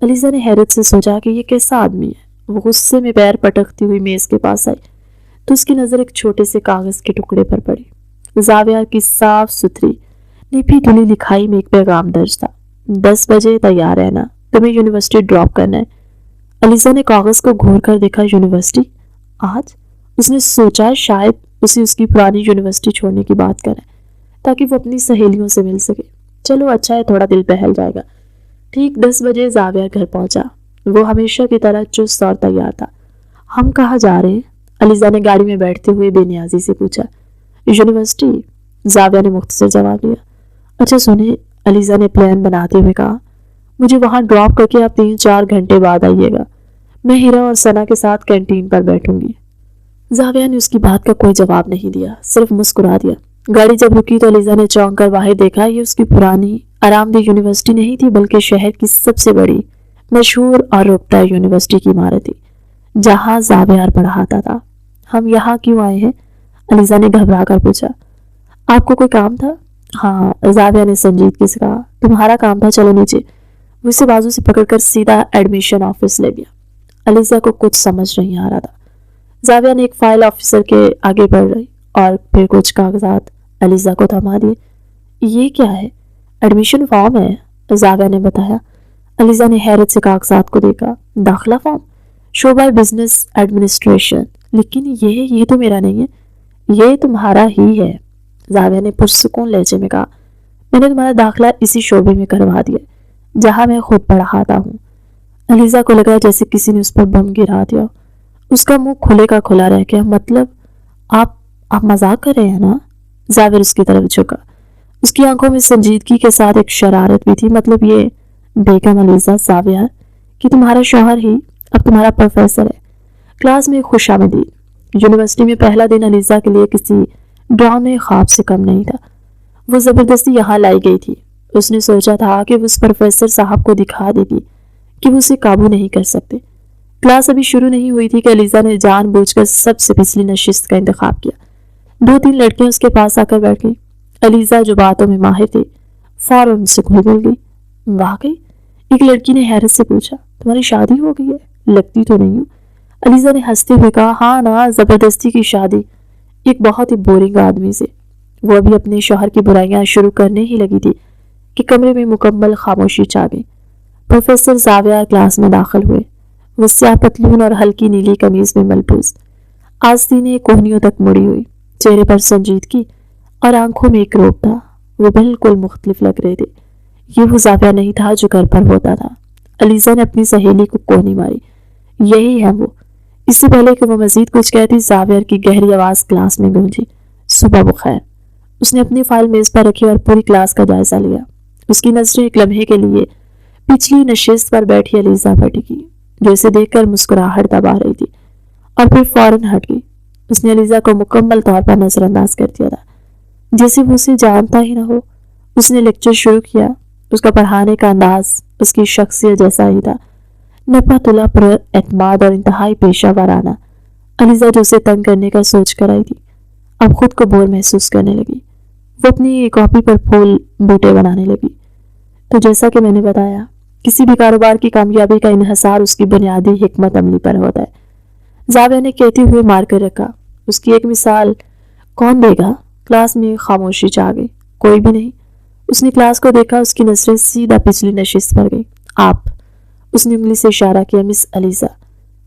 الیزا نے حیرت سے سوچا کہ یہ کیسا آدمی ہے۔ وہ غصے میں پیر پٹکتی ہوئی میز کے پاس آئی تو اس کی نظر ایک چھوٹے سے کاغذ کے ٹکڑے پر پڑی۔ زاویہ کی صاف ستھری نپی تلی لکھائی میں ایک پیغام درج تھا۔ 10 بجے تیار رہنا، تمہیں یونیورسٹی ڈراپ کرنا ہے۔ علیزہ نے کاغذ کو گھور کر دیکھا۔ یونیورسٹی آج؟ اس نے سوچا شاید اسے اس کی پرانی یونیورسٹی چھوڑنے کی بات کریں تاکہ وہ اپنی سہیلیوں سے مل سکے۔ چلو اچھا ہے، تھوڑا دل بہل جائے گا۔ ٹھیک 10 بجے زاویہ گھر پہنچا۔ وہ ہمیشہ کی طرح چست اور تیار تھا۔ ہم کہاں جا رہے ہیں؟ علیزہ نے گاڑی میں بیٹھتے ہوئے بے نیازی سے پوچھا۔ یونیورسٹی، زاویہ نے مختصر جواب دیا۔ اچھا سنیں، علیزہ نے پلان بناتے ہوئے کہا، مجھے وہاں ڈراپ کر کے آپ 3-4 گھنٹے بعد آئیے گا۔ میں ہیرا اور ثنا کے ساتھ کینٹین پر بیٹھوں گی۔ زاویہ نے اس کی بات کا کوئی جواب نہیں دیا، صرف مسکرا دیا۔ گاڑی جب رکی تو علیزہ نے چونک کر باہر دیکھا۔ یہ اس کی پرانی آرام دہ یونیورسٹی نہیں تھی بلکہ شہر کی سب سے بڑی، مشہور اور رکتا یونیورسٹی کی عمارت تھی جہاں زاویہ پڑھاتا تھا۔ ہم یہاں کیوں آئے ہیں؟ علیزہ نے گھبرا کر پوچھا۔ آپ کو کوئی کام تھا؟ ہاں، زاویہ نے سنجیدگی سے کہا۔ تمہارا کام تھا، چلو نیچے۔ وہ اسے بازو سے پکڑ کر سیدھا ایڈمیشن آفس لے گیا۔ علیزہ کو کچھ سمجھ نہیں آ رہا تھا۔ زاویہ نے ایک فائل آفیسر کے آگے بڑھ رہی اور پھر کچھ کاغذات علیزہ کو تھما دیے۔ یہ کیا ہے؟ ایڈمیشن فارم ہے، زاویہ نے بتایا۔ علیزہ نے حیرت سے کاغذات کو دیکھا۔ داخلہ فارم؟ شعبہ بزنس ایڈمنسٹریشن، لیکن یہ تو میرا نہیں ہے، یہ تمہارا ہی ہے، زاویہ نے پرسکون لہجے میں کہا۔ میں نے تمہارا داخلہ اسی شعبے میں کروا دیا جہاں میں خود پڑھاتا ہوں۔ علیزہ کو لگا جیسے کسی نے اس پر بم گرا دیا۔ اس کا منہ کھلے کا کھلا رہ گیا۔ مطلب آپ مذاق کر رہے ہیں نا؟ زاویہ اس کی طرف جھکا۔ اس کی آنکھوں میں سنجیدگی کے ساتھ ایک شرارت بھی تھی۔ مطلب یہ بیگم علیزہ زاویہ کہ تمہارا شوہر ہی اب تمہارا پروفیسر ہے۔ کلاس میں خوش آمدید۔ یونیورسٹی میں پہلا دن علیزہ کے لیے کسی ڈرامے خواب سے کم نہیں تھا۔ وہ زبردستی یہاں لائی گئی تھی۔ اس نے سوچا تھا کہ وہ اس پروفیسر صاحب کو دکھا دے گی کہ وہ اسے قابو نہیں کر سکتے۔ کلاس ابھی شروع نہیں ہوئی تھی کہ علیزہ نے جان بوجھ کر سب سے پچھلی نشست کا انتخاب کیا۔ 2-3 لڑکیاں اس کے پاس آ کر بیٹھ گئیں۔ علیزہ جو باتوں میں ماہر تھی فوراً ان سے گھل مل گئی۔ واقعی؟ ایک لڑکی نے حیرت سے پوچھا۔ تمہاری شادی ہو گئی ہے؟ لگتی تو نہیں ہوں۔ علیزہ نے ہنستے ہوئے کہا، ہاں نا، زبردستی کی شادی ایک بہت ہی بورنگ آدمی سے۔ وہ ابھی اپنے شوہر کی برائیاں شروع کرنے ہی لگی تھی کہ کمرے میں مکمل خاموشی چھا گئی۔ پروفیسر زاویہ کلاس میں داخل ہوئے۔ وہ سیاہ پتلون اور ہلکی نیلی قمیض میں ملبوس، آستینیں کوہنیوں تک مڑی ہوئی، چہرے پر سنجیدگی اور آنکھوں میں ایک روب تھا۔ وہ بالکل مختلف لگ رہے تھے۔ یہ وہ زاویہ نہیں تھا جو گھر پر ہوتا تھا۔ علیزہ نے اپنی سہیلی کو کوہنی ماری۔ یہی ہے وہ۔ اس سے پہلے کہ وہ مزید کچھ کہتی، زاویہ کی گہری آواز کلاس میں گونجی۔ صبح بخیر۔ اس نے اپنی فائل میز پر رکھی اور پوری کلاس کا جائزہ لیا۔ اس کی نظریں ایک لمحے کے لیے پچھلی نشست پر بیٹھی علیزہ پر ٹکی، جو اسے دیکھ کر مسکراہٹ دبا رہی تھی، اور پھر فوراً ہٹ گئی۔ اس نے علیزہ کو مکمل طور پر نظر انداز کر دیا تھا، جیسے وہ اسے جانتا ہی نہ ہو۔ اس نے لیکچر شروع کیا۔ اس کا پڑھانے کا انداز اس کی شخصیت جیسا ہی تھا، نپا تلا، پر اعتماد اور انتہائی پیشہ ورانہ۔ علیزہ جو اسے تنگ کرنے کا سوچ کر آئی تھی اب خود کو بور محسوس کرنے لگی۔ وہ اپنی کاپی پر پھول بوٹے بنانے لگی۔ تو جیسا کہ میں نے بتایا، کسی بھی کاروبار کی کامیابی کا انحصار اس کی بنیادی حکمت عملی پر ہوتا ہے، زاویہ نے کہتے ہوئے مار کر رکھا۔ اس کی ایک مثال کون دے گا؟ کلاس میں خاموشی چھا گئی۔ کوئی بھی نہیں۔ اس نے کلاس کو دیکھا۔ اس کی نظریں سیدھا پچھلی نشست پر گئی۔ آپ، اس نے انگلی سے اشارہ کیا۔ مس علیزہ،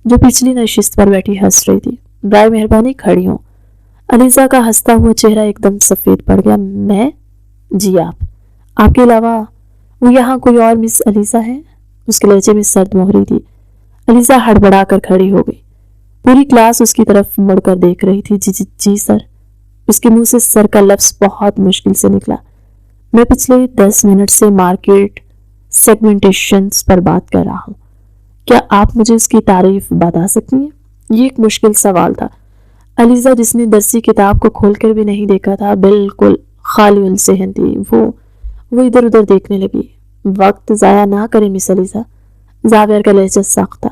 جو پچھلی نشست پر بیٹھی ہنس رہی تھی، برائے مہربانی کھڑی ہوں۔ علیزہ کا ہنستا ہوا چہرہ ایک دم سفید پڑ گیا۔ میں؟ جی آپ کے علاوہ وہ یہاں کوئی اور مس علیزہ ہے؟ اس کے لہجے میں سرد مہری تھی۔ علیزہ ہڑبڑا کر کھڑی ہو گئی۔ پوری کلاس اس کی طرف مڑ کر دیکھ رہی تھی۔ جی سر۔ اس کے منہ سے سر کا لفظ بہت مشکل سے نکلا۔ میں پچھلے 10 منٹ سے مارکیٹ سیگمنٹیشنز پر بات کر رہا ہوں۔ کیا آپ مجھے اس کی تعریف بتا سکتی ہیں؟ یہ ایک مشکل سوال تھا۔ علیزہ، جس نے درسی کتاب کو کھول کر بھی نہیں دیکھا تھا، بالکل خالی الذہن تھی۔ وہ ادھر ادھر دیکھنے لگی۔ وقت ضائع نہ کریں مس علیزہ، زاویہ کا لہجہ سخت تھا۔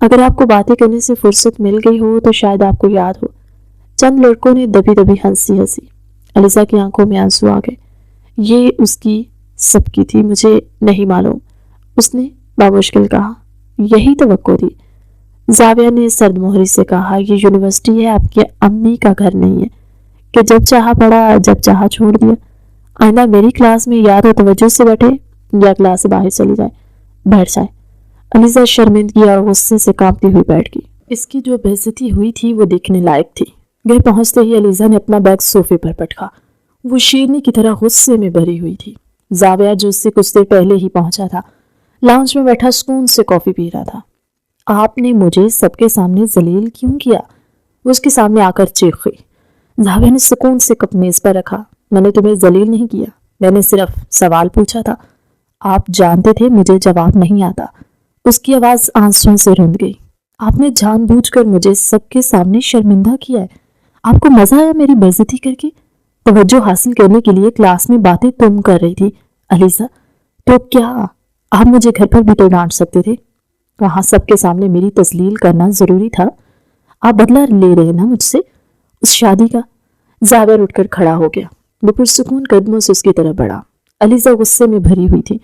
اگر آپ کو باتیں کرنے سے فرصت مل گئی ہو تو شاید آپ کو یاد ہو، چند لڑکوں نے دبی دبی ہنسی۔ علیزہ کی آنکھوں میں آنسو آ گئے۔ یہ اس کی سب کی تھی، مجھے نہیں معلوم، اس نے بامشکل کہا۔ یہی توقع تھی، زاویہ نے سرد مہری سے کہا۔ یہ یونیورسٹی ہے، آپ کی امی کا گھر نہیں ہے کہ جب چاہا پڑھا جب چاہا چھوڑ دیا۔ آئندہ میری کلاس میں یا تو توجہ سے بیٹھے یا کلاس سے باہر چلی جائے، بیٹھ جائے۔ علیزہ شرمندگی اور غصے سے کانپتی ہوئی بیٹھ گئی۔ اس کی جو بے عزتی ہوئی تھی وہ دیکھنے لائق تھی۔ گھر پہنچتے ہی علیزہ نے اپنا بیگ صوفے پر پٹکا۔ وہ شیرنی کی طرح غصے میں بھری ہوئی تھی۔ زاویہ جو اس سے کچھ دیر پہلے ہی پہنچا تھا، لاؤنج میں بیٹھا سکون سے کافی پی رہا تھا۔ آپ نے مجھے سب کے سامنے ذلیل کیوں کیا؟ وہ اس کے سامنے آ کر چیخی۔ زاویہ نے سکون سے کپ میز پر رکھا۔ میں نے تمہیں ذلیل نہیں کیا، میں نے صرف سوال پوچھا تھا۔ آپ جانتے تھے مجھے جواب نہیں آتا۔ اس کی آواز آنسوؤں سے رند گئی۔ آپ نے جان بوجھ کر مجھے سب کے سامنے شرمندہ کیا ہے۔ آپ کو مزہ آیا میری بے عزتی کر کے؟ توجہ حاصل کرنے کے لیے کلاس میں باتیں تم کر رہی تھی علیزہ، تو کیا آپ مجھے گھر پر بھی تو ڈانٹ سکتے تھے؟ وہاں سب کے سامنے میری تذلیل کرنا ضروری تھا؟ آپ بدلہ لے رہے نا مجھ سے اس شادی کا؟ زاویہ اٹھ کر کھڑا ہو گیا۔ وہ پرسکون قدموں سے اس کی طرف بڑھا۔ علیزہ غصے میں بھری ہوئی تھی،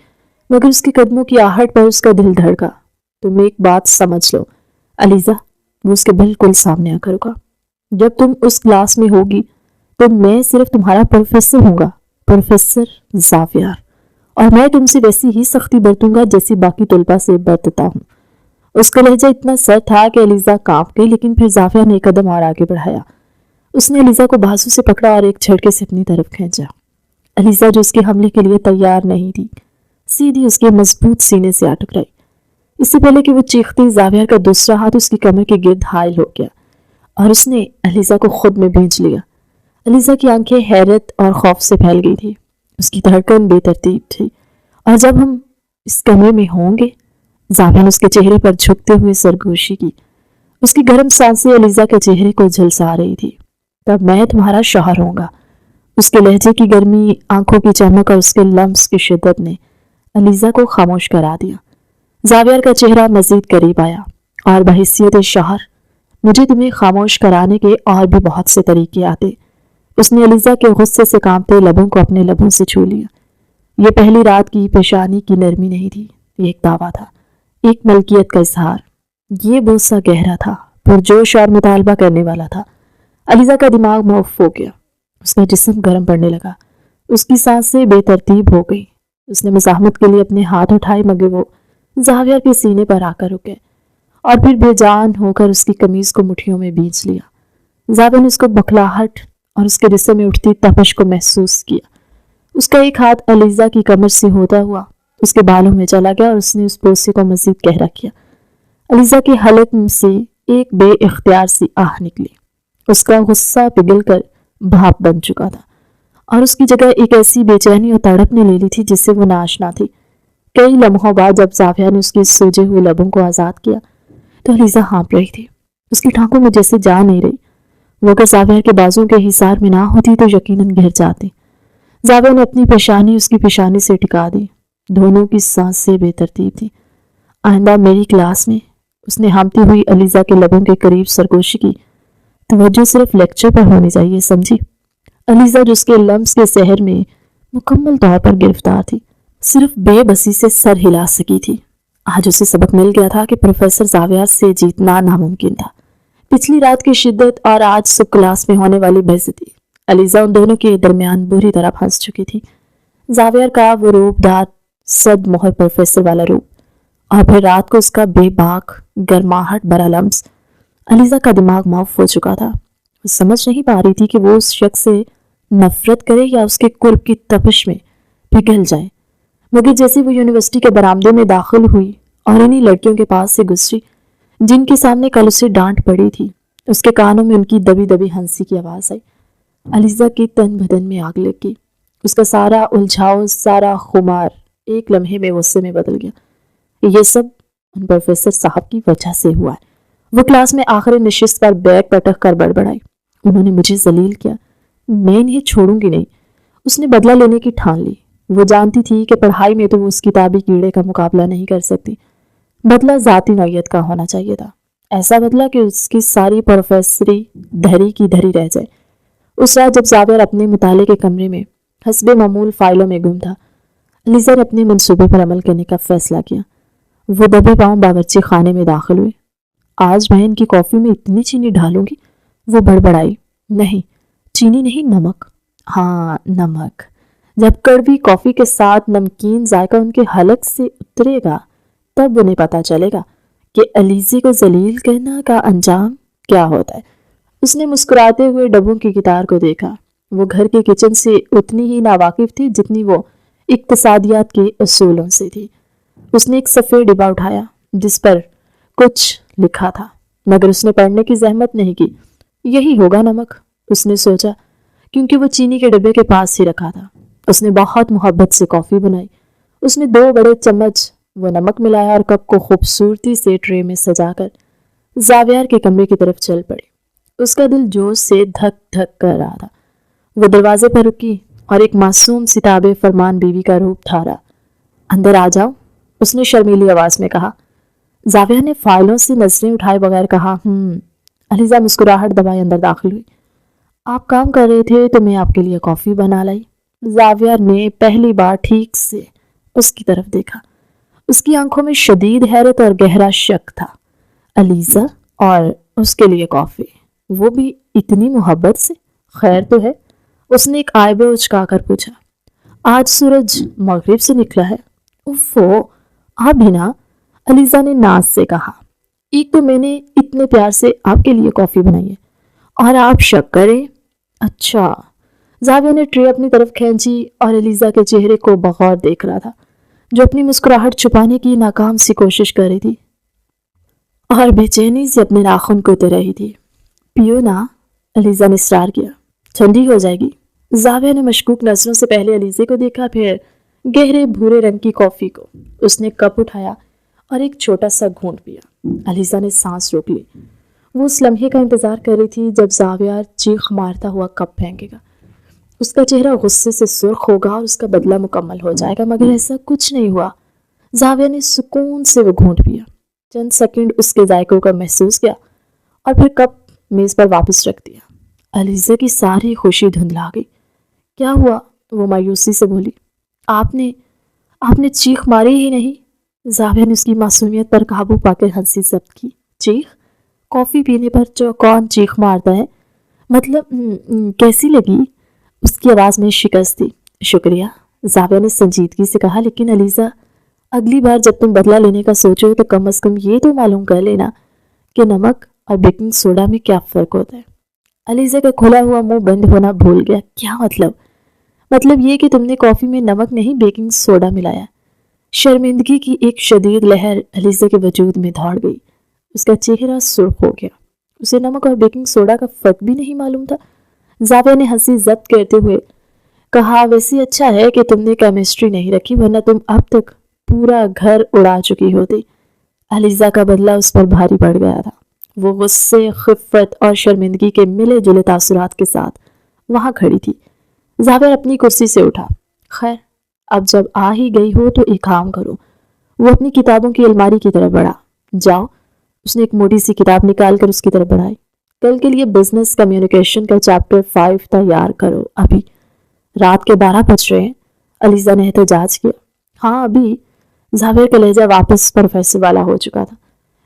مگر اس کے قدموں کی آہٹ پر اس کا دل دھڑکا۔ تم ایک بات سمجھ لو علیزہ، وہ اس کے بالکل سامنے آ کر رکا، جب تم اس کلاس میں ہوگی تو میں صرف تمہارا پروفیسر ہوں گا، پروفیسر زاویہ، اور میں تم سے ویسی ہی سختی برتوں گا جیسی باقی طلباء سے برتتا ہوں۔ اس کا لہجہ اتنا سر تھا کہ علیزہ کانپ گئی، لیکن پھر زاویہ نے ایک قدم اور آگے بڑھایا۔ اس نے علیزہ کو بازو سے پکڑا اور ایک جھٹکے سے اپنی طرف کھینچا۔ علیزہ جو اس کے حملے کے لیے تیار نہیں تھی، سیدھی اس کے مضبوط سینے سے آ ٹکرائی۔ اس سے پہلے کہ وہ چیختی، زاویہ کا دوسرا ہاتھ اس کی کمر کے گرد حائل ہو گیا اور اس نے علیزہ کو خود میں بھینچ لیا۔ علیزہ کی آنکھیں حیرت اور خوف سے پھیل گئی تھی، اس کی دھڑکن بے ترتیب تھی۔ اور جب ہم اس کمرے میں ہوں گے، زاویہ نے اس کے چہرے پر جھکتے ہوئے سرگوشی کی۔ اس کی گرم سانسیں علیزہ کے چہرے کو جھلسا رہی تھی۔ تب میں تمہارا شوہر ہوں گا۔ اس کے لہجے کی گرمی، آنکھوں کی چمک اور اس کے لمس کی شدت نے علیزہ کو خاموش کرا دیا۔ زاویہ کا چہرہ مزید قریب آیا اور بحیثیت شوہر، مجھے تمہیں خاموش کرانے کے اور بھی بہت سے طریقے آتے۔ اس نے علیزہ کے غصے سے کانپتے لبوں کو اپنے لبوں سے چھو لیا۔ یہ پہلی رات کی پیشانی کی نرمی نہیں تھی، یہ ایک دعویٰ تھا، ایک ملکیت کا اظہار۔ یہ بوسہ گہرا تھا، پرجوش اور مطالبہ کرنے والا تھا۔ علیزہ کا دماغ معاف ہو گیا، اس کا جسم گرم پڑنے لگا، اس کی سانسیں بے ترتیب ہو گئی۔ اس نے مزاحمت کے لیے اپنے ہاتھ اٹھائے، مگر وہ زاویہ کے سینے پر آ کر رکے اور پھر بے جان ہو کر اس کی قمیض کو مٹھیوں میں بیچ لیا۔ زاویہ نے اس کو بکھلاہٹ اور اس کے جسم میں اٹھتی تپش کو محسوس کیا۔ اس کا ایک ہاتھ علیزہ کی کمر سے ہوتا ہوا اس کے بالوں میں چلا گیا اور اس نے اس بوسے کو مزید گہرا کیا۔ علیزہ کے حلق سے ایک بے اختیار سی آہ نکلی۔ اس کا غصہ پگھل کر بھاپ بن چکا تھا اور اس کی جگہ ایک ایسی بے چینی اور تڑپ نے لے لی تھی جس سے وہ ناآشنا تھی۔ کئی لمحوں بعد جب زاویہ نے اس کے سوجے ہوئے لبوں کو آزاد کیا تو علیزہ ہانپ رہی تھی، اس کی ٹانکوں میں جیسے جان نہیں رہی۔ وہ اگر زاویہ کے بازوں کے حصار میں نہ ہوتی تو یقیناً گر جاتے۔ زاویہ نے اپنی پیشانی اس کی پیشانی سے ٹکا دی، دونوں کی سانسیں بے ترتیب تھی۔ آئندہ میری کلاس میں، اس نے ہانپتی ہوئی علیزہ کے لبوں کے قریب سرگوشی کی، توجہ صرف لیکچر پر ہونی چاہیے، سمجھی؟ علیزہ جو اس کے لمس کے سحر میں مکمل طور پر گرفتار تھی، صرف بے بسی سے سر ہلا سکی تھی۔ آج اسے سبق مل گیا تھا کہ پروفیسر زاویہ سے جیتنا ناممکن تھا۔ پچھلی رات کی شدت اور آج صبح کلاس میں ہونے والی بے عزتی، علیزہ ان دونوں کے درمیان بری طرح پھنس چکی تھی۔ زاویہ کا وہ روپ دار صد مہر پروفیسر والا روپ، اور پھر رات کو اس کا بے باک گرماہٹ برا لمس۔ علیزہ کا دماغ معاف ہو چکا تھا، وہ سمجھ نہیں پا رہی تھی کہ وہ اس شخص سے نفرت کرے یا اس کے قرب کی تپش میں پگھل جائے۔ مگر جیسے وہ یونیورسٹی کے برآمدے میں داخل ہوئی اور انہی لڑکیوں کے پاس سے گزری جن کے سامنے کل اسے ڈانٹ پڑی تھی، اس کے کانوں میں ان کی دبی دبی ہنسی کی آواز آئی۔ علیزہ کی تن بدن میں آگ لگ گئی، اس کا سارا الجھاؤ، سارا خمار ایک لمحے میں غصے میں بدل گیا۔ یہ سب ان پروفیسر صاحب کی وجہ سے ہوا ہے۔ وہ کلاس میں آخری نشست پر بیگ پٹک کر بڑبڑائی، انہوں نے مجھے ذلیل کیا، میں انہیں چھوڑوں گی نہیں۔ اس نے بدلہ لینے کی ٹھان لی۔ وہ جانتی تھی کہ پڑھائی میں تو وہ اس کتابی کیڑے کا مقابلہ نہیں کر سکتی۔ بدلہ ذاتی نوعیت کا ہونا چاہیے تھا، ایسا بدلہ کہ اس کی ساری پروفیسری دھری کی دھری رہ جائے۔ اس رات جب زاویہ اپنے مطالعے کے کمرے میں حسب معمول فائلوں میں گم تھا، علیزہ نے اپنے منصوبے پر عمل کرنے کا فیصلہ کیا۔ وہ دبے پاؤں باورچی خانے میں داخل ہوئے۔ آج میں ان کی کافی میں اتنی چینی ڈالوں گی، وہ بڑبڑائی۔ نہیں، چینی نہیں، نمک۔ ہاں، نمک۔ جب کڑوی کافی کے ساتھ نمکین ذائقہ ان کے حلق سے اترے گا تب انہیں پتہ چلے گا کہ علیزے کو ذلیل کرنا کا انجام کیا ہوتا ہے۔ اس نے مسکراتے ہوئے ڈبوں کی قطار کو دیکھا۔ وہ گھر کے کچن سے اتنی ہی ناواقف تھی جتنی وہ اقتصادیات کے اصولوں سے تھی۔ اس نے ایک سفید ڈبہ اٹھایا جس پر کچھ لکھا تھا، مگر اس نے پڑھنے کی زحمت نہیں کی۔ یہی ہوگا نمک، اس نے سوچا، کیونکہ وہ چینی کے ڈبے کے پاس ہی رکھا تھا۔ اس نے بہت محبت سے کافی بنائی۔ اس میں 2 بڑے چمچ وہ نمک ملایا اور کپ کو خوبصورتی سے ٹرے میں سجا کر زاویار کے کمرے کی طرف چل پڑی۔ اس کا دل جوش سے دھک دھک کر رہا تھا۔ وہ دروازے پر رکی اور ایک معصوم ستاب فرمان بیوی کا روپ دھارا۔ اندر آ جاؤ، اس نے شرمیلی آواز میں کہا۔ زاویہ نے فائلوں سے نظریں اٹھائے بغیر کہا علیزہ مسکراہٹ دبائے اندر داخل ہوئی۔ آپ کام کر رہے تھے تو میں آپ کے لیے کافی بنا لائی۔ زاویہ نے پہلی بار ٹھیک سے اس کی طرف دیکھا۔ اس کی آنکھوں میں شدید حیرت اور گہرا شک تھا۔ علیزہ اور اس کے لیے کافی، وہ بھی اتنی محبت سے؟ خیر تو ہے؟ اس نے ایک آئیبرو اچکا کر پوچھا۔ آج سورج مغرب سے نکلا ہے۔ اوفو، آپ بھی نا؟ علیزہ نے ناز سے کہا۔ ایک تو میں نے اتنے پیار سے آپ کے لیے کافی بنائی ہے اور آپ شک کریں؟ اچھا۔ زاویہ نے ٹرے اپنی طرف کھینچی اور علیزہ کے چہرے کو بغور دیکھ رہا تھا، جو اپنی مسکراہٹ چھپانے کی ناکام سی کوشش کر رہی تھی اور بے چینی سے اپنے ناخن کو تو رہی تھی۔ پیو نا، علیزہ نے اصرار کیا، ٹھنڈی ہو جائے گی۔ زاویہ نے مشکوک نظروں سے پہلے علیزے کو دیکھا، پھر گہرے بھورے رنگ کی کافی کو۔ اس نے کپ اٹھایا اور ایک چھوٹا سا گھونٹ پیا۔ علیزہ نے سانس روک لی۔ وہ اس لمحے کا انتظار کر رہی تھی جب زاویہ چیخ مارتا ہوا کپ پھینکے گا۔ اس کا چہرہ غصے سے سرخ ہوگا اور اس کا بدلہ مکمل ہو جائے گا، مگر ایسا کچھ نہیں ہوا۔ زاویہ نے سکون سے وہ گھونٹ پیا، چند سیکنڈ اس کے ذائقوں کا محسوس کیا اور پھر کپ میز پر واپس رکھ دیا۔ علیزہ کی ساری خوشی دھندلا گئی۔ کیا ہوا؟ وہ مایوسی سے بولی۔ آپ نے چیخ ماری ہی نہیں۔ زاویہ نے اس کی معصومیت پر قابو پا کر ہنسی ضبط کی۔ چیخ؟ کافی پینے پر کون چیخ مارتا ہے؟ مطلب کیسی لگی؟ اس کی آواز میں شکست تھی۔ شکریہ، زاویہ نے سنجیدگی سے کہا، لیکن علیزہ اگلی بار جب تم بدلہ لینے کا سوچو تو کم از کم یہ تو معلوم کر لینا کہ نمک اور بیکنگ سوڈا میں کیا فرق ہوتا ہے۔ علیزہ کا کھلا ہوا منہ بند ہونا بھول گیا۔ کیا مطلب؟ مطلب یہ کہ تم نے کافی میں نمک نہیں بیکنگ سوڈا ملایا۔ شرمندگی کی ایک شدید لہر علیزہ کے وجود میں دوڑ گئی۔ اس کا چہرہ سرخ ہو گیا۔ اسے نمک اور بیکنگ سوڈا کا فرق بھی نہیں معلوم تھا۔ زاویہ نے ہنسی ضبط کرتے ہوئے کہا، ویسے اچھا ہے کہ تم نے کیمسٹری نہیں رکھی، ورنہ تم اب تک پورا گھر اڑا چکی ہوتی۔ علیزہ کا بدلہ اس پر بھاری پڑ گیا تھا۔ وہ غصے، خفت اور شرمندگی کے ملے جلے تاثرات کے ساتھ وہاں کھڑی تھی۔ زاویہ اپنی کرسی سے اٹھا۔ خیر، اب جب آ ہی گئی ہو تو ایک کام کرو۔ وہ اپنی کتابوں کی الماری کی طرف بڑھا۔ جاؤ، اس نے ایک موٹی سی کتاب نکال کر اس کی طرف بڑھائی۔ کل کے لیے بزنس کمیونیکیشن کا چیپٹر 5 تیار کرو ابھی۔ رات کے 12 بج رہے ہیں، علیزہ نے احتجاج کیا۔ ہاں ابھی۔ زاویہ کا لہجہ واپس پروفیسر والا ہو چکا تھا۔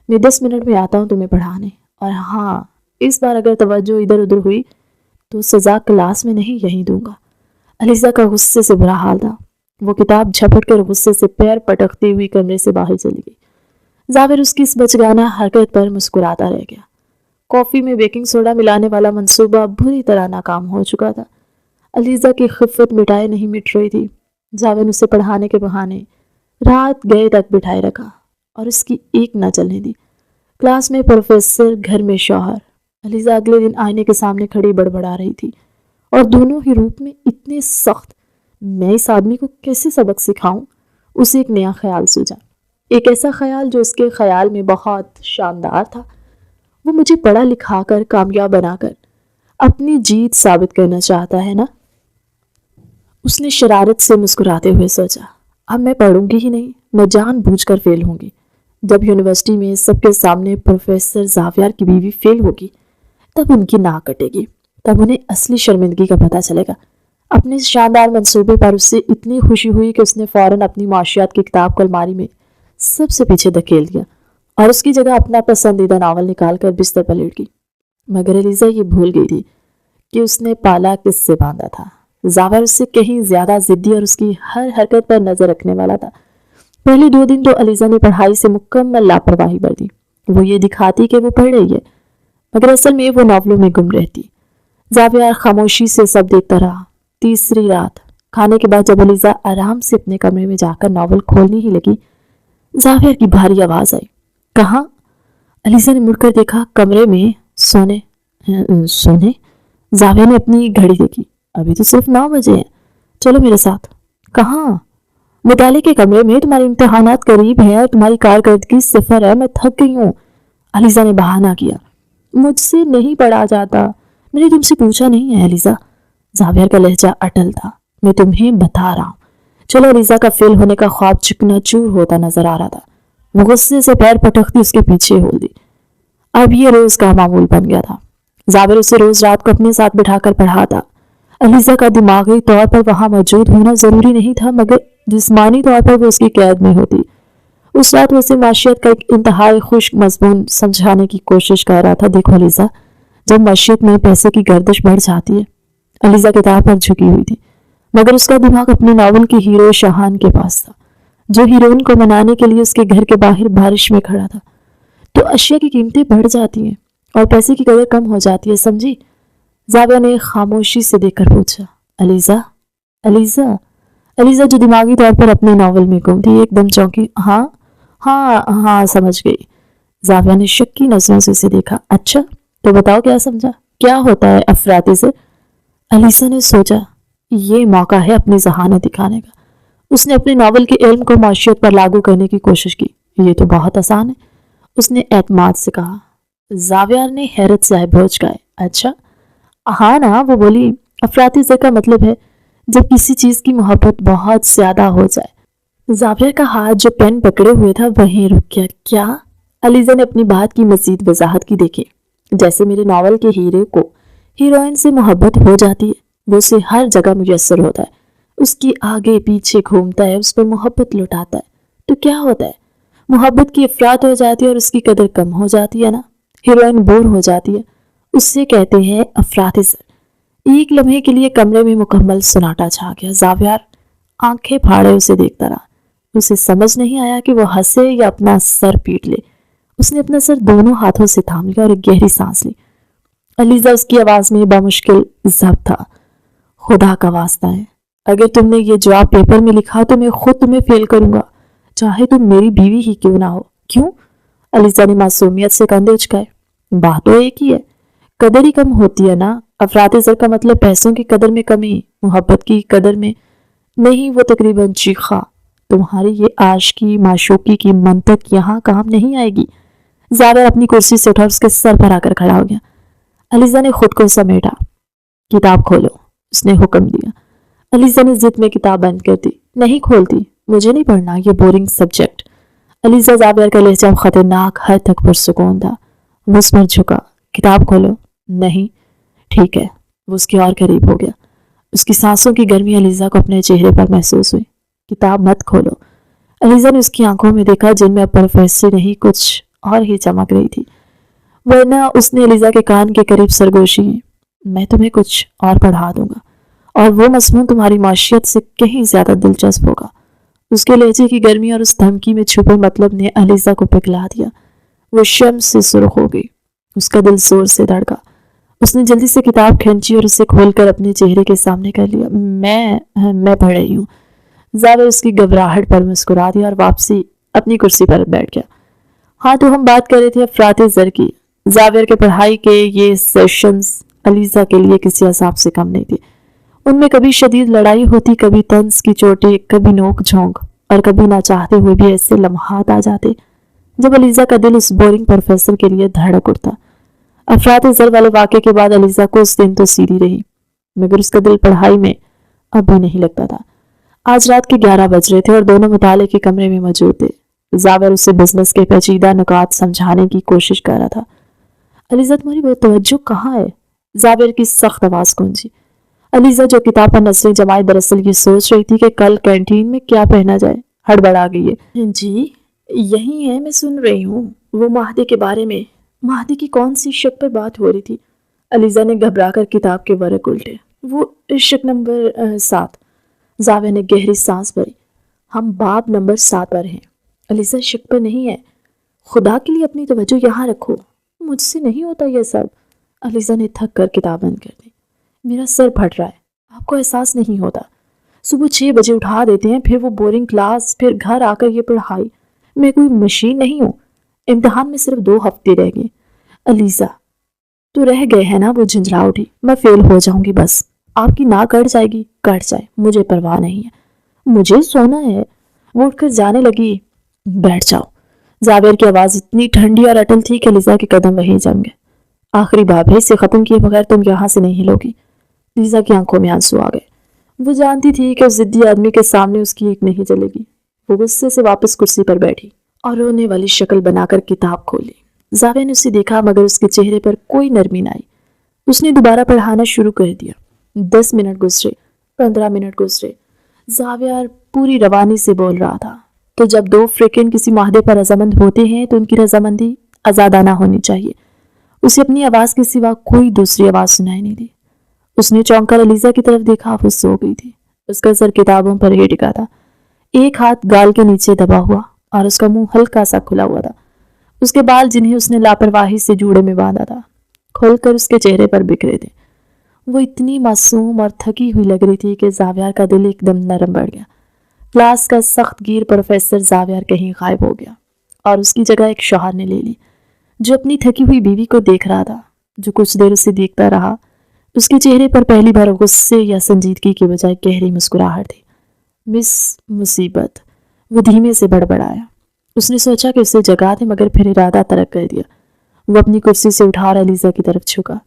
میں 10 منٹ میں آتا ہوں تمہیں پڑھانے، اور ہاں اس بار اگر توجہ ادھر ادھر ہوئی تو سزا کلاس میں نہیں یہیں دوں گا۔ علیزہ کا غصے سے برا حال تھا۔ وہ کتاب جھپٹ کر غصے سے پیر پٹکتی ہوئی کمرے سے باہر چلی گئی۔ زاویہ اس کی اس بچگانہ حرکت پر مسکراتا رہ گیا۔ کافی میں بیکنگ سوڈا ملانے والا منصوبہ بری طرح ناکام ہو چکا تھا۔ علیزہ کی خفت مٹائے نہیں مٹ رہی تھی۔ زاویہ نے اسے پڑھانے کے بہانے رات گئے تک بٹھائے رکھا اور اس کی ایک نہ چلنے دی۔ کلاس میں پروفیسر، گھر میں شوہر۔ علیزہ اگلے دن آئینے کے سامنے کھڑی بڑبڑا رہی تھی، اور دونوں ہی روپ میں اتنے سخت۔ میں اس آدمی کو کیسے سبق سکھاؤں؟ اسے ایک نیا خیال سوچا، ایک ایسا خیال جو اس کے خیال میں بہت شاندار تھا۔ وہ مجھے پڑھا لکھا کر، کامیاب بنا کر اپنی جیت ثابت کرنا چاہتا ہے نا؟ اس نے شرارت سے مسکراتے ہوئے سوچا، اب میں پڑھوں گی ہی نہیں، میں جان بوجھ کر فیل ہوں گی۔ جب یونیورسٹی میں سب کے سامنے پروفیسر زاویار کی بیوی فیل ہوگی، تب ان کی ناک کٹے گی، تب انہیں اصلی شرمندگی کا پتہ چلے گا۔ اپنے شاندار منصوبے پر اس سے اتنی خوشی ہوئی کہ اس نے فوراً اپنی معاشیات کی کتاب کو الماری میں سب سے پیچھے دھکیل دیا اور اس کی جگہ اپنا پسندیدہ ناول نکال کر بستر پر لیٹ گئی۔ مگر علیزہ یہ بھول گئی تھی کہ اس نے پالا کس سے باندھا تھا۔ زاویار اس سے کہیں زیادہ ضدی اور اس کی ہر حرکت پر نظر رکھنے والا تھا۔ پہلے 2 دن تو علیزہ نے پڑھائی سے مکمل لاپرواہی برتی۔ وہ یہ دکھاتی کہ وہ پڑھ رہی ہے، مگر اصل میں وہ ناولوں میں گم رہتی۔ زاویار خاموشی سے سب دیکھتا رہا۔ تیسری رات کھانے کے بعد جب علیزہ آرام سے اپنے کمرے میں جا کر ناول کھولنے ہی لگی، زاویار کی بھاری آواز آئی، کہاں؟ علیزہ نے مڑ کر دیکھا، کمرے میں سونے۔ سونے؟ زاویار نے اپنی گھڑی دیکھی، ابھی تو صرف 9 بجے ہیں، چلو میرے ساتھ۔ کہاں؟ مطالعے کے کمرے میں، تمہارے امتحانات قریب ہیں اور تمہاری کارکردگی 0 ہے، میں تھک گئی ہوں۔ علیزہ نے بہانہ کیا، مجھ سے نہیں پڑھا جاتا، میں نے تم سے پوچھا نہیں ہے علیزہ۔ زاویار کا لہجہ اٹل تھا، میں تمہیں بتا رہا ہوں۔ چلو علیزہ کا فیل ہونے کا خواب چکنا چور ہوتا نظر آ رہا تھا۔ وہ غصے سے پیر پٹکتی اس کے پیچھے ہول دی۔ اب یہ روز کا معمول بن گیا تھا۔ زاویار اسے روز رات کو اپنے ساتھ بٹھا کر پڑھاتا۔ علیزہ کا دماغی طور پر وہاں موجود ہونا ضروری نہیں تھا، مگر جسمانی طور پر وہ اس کی قید میں ہوتی۔ اس رات وہ اسے معیشت کا ایک انتہائی خشک مضمون سمجھانے کی کوشش کر رہا تھا۔ دیکھو علیزہ، جب معیشت میں پیسے کی گردش بڑھ جاتی ہے۔ علیزہ کتاب پر جھکی ہوئی تھی، مگر اس کا دماغ اپنے ناول کی ہیرو شاہان کے پاس تھا، جو ہیروئن کو منانے کے لیے اس کے گھر کے باہر بارش میں کھڑا تھا۔ تو اشیاء کی قیمتیں بڑھ جاتی ہیں اور پیسے کی قدر کم ہو جاتی ہے، سمجھی؟ زاویہ نے خاموشی سے دیکھ کر پوچھا، علیزہ؟ علیزہ علیزہ جو دماغی طور پر اپنے ناول میں گم تھی، ایک دم چونکی۔ ہاں ہاں ہاں سمجھ گئی۔ زاویہ نے شکی نظروں سے اسے دیکھا۔ اچھا تو بتاؤ کیا سمجھا؟ کیا ہوتا ہے افراطی سے؟ علیزہ نے سوچا، یہ موقع ہے اپنی ذہانت دکھانے کا۔ اس نے اپنے ناول کے علم کو معیشت پر لاگو کرنے کی کوشش کی۔ یہ تو بہت آسان ہے، اس نے اعتماد سے کہا۔ زاویار نے حیرت سے بھوج گائے۔ اچھا ہاں نا، وہ بولی، افراطی زر کا مطلب ہے جب کسی چیز کی محبت بہت زیادہ ہو جائے۔ زاویار کا ہاتھ جو پین پکڑے ہوئے تھا وہیں رک گیا۔ کیا؟ علیزہ نے اپنی بات کی مزید وضاحت کی۔ دیکھے، جیسے میرے ناول کے ہیرے کو ہیروئن سے محبت ہو جاتی ہے، وہ اسے ہر جگہ میسر ہوتا ہے، اس کی آگے پیچھے گھومتا ہے، اس پر محبت لٹاتا ہے، تو کیا ہوتا ہے؟ محبت کی افراط ہو جاتی ہے اور اس کی قدر کم ہو جاتی ہے نا، ہیروئن بور ہو جاتی ہے، اس سے کہتے ہیں افراط زر۔ ایک لمحے کے لیے کمرے میں مکمل سناٹا چھا گیا۔ زاویار آنکھیں پھاڑے اسے دیکھتا رہا۔ اسے سمجھ نہیں آیا کہ وہ ہنسے یا اپنا سر پیٹ لے۔ اس نے اپنا سر دونوں ہاتھوں سے تھام لیا اور ایک گہری سانس لی۔ علیزہ اس کی آواز میں بمشکل ضبط تھا۔ خدا کا واسطہ ہے، اگر تم نے یہ جواب پیپر میں لکھا تو میں خود تمہیں فیل کروں گا، چاہے تم میری بیوی ہی کیوں نہ ہو۔ کیوں؟ علیزہ نے معصومیت سے کندھے اچکائے۔ بات تو ایک ہی ہے، قدر ہی کم ہوتی ہے نا۔ افراط زر کا مطلب پیسوں کی قدر میں کمی، محبت کی قدر میں نہیں۔ وہ تقریباً چیخا۔ تمہاری یہ عاشقی معشوقی کی منطق یہاں کام نہیں آئے گی۔ زاویار اپنی کرسی سے اٹھا اور اس کے سر پر آ کر کھڑا ہو گیا۔ علیزہ نے خود کو سمیٹا۔ کتاب کھولو، اس نے حکم دیا۔ علیزہ نے ضد میں کتاب بند کر دی۔ نہیں کھولتی، مجھے نہیں پڑھنا یہ بورنگ سبجیکٹ۔ علیزہ زاویار کا لہجہ خطرناک حد تک پرسکون تھا۔ وہ اس پر جھکا۔ کتاب کھولو۔ نہیں۔ ٹھیک ہے۔ وہ اس کے اور قریب ہو گیا۔ اس کی سانسوں کی گرمی علیزہ کو اپنے چہرے پر محسوس ہوئی۔ کتاب مت کھولو۔ علیزہ نے اس کی آنکھوں میں دیکھا جن میں اب پروفیسر نہیں کچھ اور ہی چمک رہی تھی، ورنہ اس نے علیزہ کے کان کے قریب سرگوشی کی۔ میں تمہیں کچھ اور پڑھا دوں گا اور وہ مضمون تمہاری معیشت سے کہیں زیادہ دلچسپ ہوگا۔ اس کے لہجے کی گرمی اور اس دھمکی میں چھپے مطلب نے علیزہ کو پگھلا دیا۔ وہ شمس سے سرخ ہو گئی، اس کا دل زور سے دھڑکا۔ اس نے جلدی سے کتاب کھینچی اور اسے کھول کر اپنے چہرے کے سامنے کر لیا۔ میں پڑھ رہی ہوں۔ زاویہ اس کی گھبراہٹ پر مسکرا دیا اور واپسی اپنی کرسی پر بیٹھ گیا۔ ہاں تو ہم بات کر رہے تھے افراط زر کی۔ زاویہ کے پڑھائی کے یہ سیشنز علیزہ کے لیے کسی عذاب سے کم نہیں تھی۔ ان میں کبھی شدید لڑائی ہوتی، کبھی طنز کی چوٹیں، کبھی نوک جھونک، اور کبھی نہ چاہتے ہوئے بھی ایسے لمحات آ جاتے جب علیزہ کا دل اس بورنگ پروفیسر کے لیے دھڑک اٹھتا۔ افراط زر والے واقعے کے بعد علیزہ کو اس دن تو سیدھی رہی، مگر اس کا دل پڑھائی میں اب بھی نہیں لگتا تھا۔ آج رات کے 11 بج رہے تھے اور دونوں مطالعے کے کمرے میں موجود تھے۔ زاویہ اسے بزنس کے پیچیدہ نکات سمجھانے کی کوشش کر رہا تھا۔ علیزہ تمہاری وہ توجہ کہاں ہے؟ زاویہ کی سخت آواز گونجی۔ علیزہ جو کتاب پر نظریں جمائے دراصل یہ سوچ رہی تھی کہ کل کینٹین میں کیا پہنا جائے، ہڑبڑا گئی ہے۔ جی یہی ہے، میں سن رہی ہوں۔ وہ مہدی کے بارے میں، مہدی کی کون سی شک پر بات ہو رہی تھی؟ علیزہ نے گھبرا کر کتاب کے ورق الٹے۔ وہ شک نمبر 7۔ زاویہ نے گہری سانس بھری۔ ہم باب نمبر 7 پر ہیں۔ علیزہ شک پر نہیں ہے، خدا کے لیے اپنی توجہ یہاں رکھو، مجھ سے نہیں ہوتا یہ سب۔ علیزہ نے تھک کر کتاب بند کر دی۔ میرا سر پھٹ رہا ہے، آپ کو احساس نہیں ہوتا؟ صبح 6 بجے اٹھا دیتے ہیں، پھر وہ بورنگ کلاس، پھر گھر آ کر یہ پڑھائی۔ میں کوئی مشین نہیں ہوں۔ امتحان میں صرف 2 ہفتے رہ گئے۔ علیزہ تو رہ گئے ہیں نا، وہ جھنجھلا اٹھی۔ میں فیل ہو جاؤں گی بس، آپ کی ناک کٹ جائے گی، کٹ جائے، مجھے پرواہ نہیں ہے، مجھے سونا ہے۔ وہ اٹھ کر جانے لگی۔ بیٹھ جاؤ۔ زاویہ کی آواز اتنی ٹھنڈی اور اٹل تھی کہ علیزہ کے قدم وہیں جم گئے۔ آخری باب ہے، اسے ختم کیے بغیر تم یہاں سے نہیں ہلو گی۔ علیزہ کی آنکھوں میں آنسو آ گئے۔ وہ جانتی تھی کہ اس ضدی آدمی کے سامنے اس کی ایک نہیں چلے گی۔ وہ غصے سے واپس کرسی پر بیٹھی اور رونے والی شکل بنا کر کتاب کھولی۔ زاویہ نے اسے دیکھا مگر اس کے چہرے پر کوئی نرمی نہ آئی۔ اس نے دوبارہ پڑھانا شروع کر دیا۔ 10 منٹ گزرے، 15 منٹ گزرے۔ زاویہ پوری روانی سے بول رہا تھا کہ جب 2 افریقین کسی معاہدے پر رضامند ہوتے ہیں تو ان کی رضامندی آزادانہ ہونی چاہیے۔ اسے اپنی آواز کے سوا کوئی دوسری آواز سنائی نہیں دی۔ اس نے چونک کر علیزہ کی طرف دیکھا، وہ سو گئی تھی۔ اس کا سر کتابوں پر ہی ٹکا تھا، ایک ہاتھ گال کے نیچے دبا ہوا اور اس کا منہ ہلکا سا کھلا ہوا تھا۔ اس کے بال جنہیں اس نے لاپرواہی سے جوڑے میں باندھا تھا کھل کر اس کے چہرے پر بکھرے تھے۔ وہ اتنی معصوم اور تھکی ہوئی لگ رہی تھی کہ زاویہ کا دل ایک دم نرم پڑ گیا۔ کلاس کا سخت گیر پروفیسر زاویہ کہیں غائب ہو گیا اور اس کی جگہ ایک شوہر نے لے لی، جو اپنی تھکی ہوئی بیوی کو دیکھ رہا تھا، جو کچھ دیر اسے دیکھتا رہا۔ اس کے چہرے پر پہلی بار غصے یا سنجیدگی کی بجائے گہری مسکراہٹ تھی۔ مس مصیبت، وہ دھیمے سے بڑبڑایا۔ اس نے سوچا کہ اسے جگا دے مگر پھر ارادہ ترک کر دیا۔ وہ اپنی کرسی سے اٹھا اور علیزہ کی طرف جھکا۔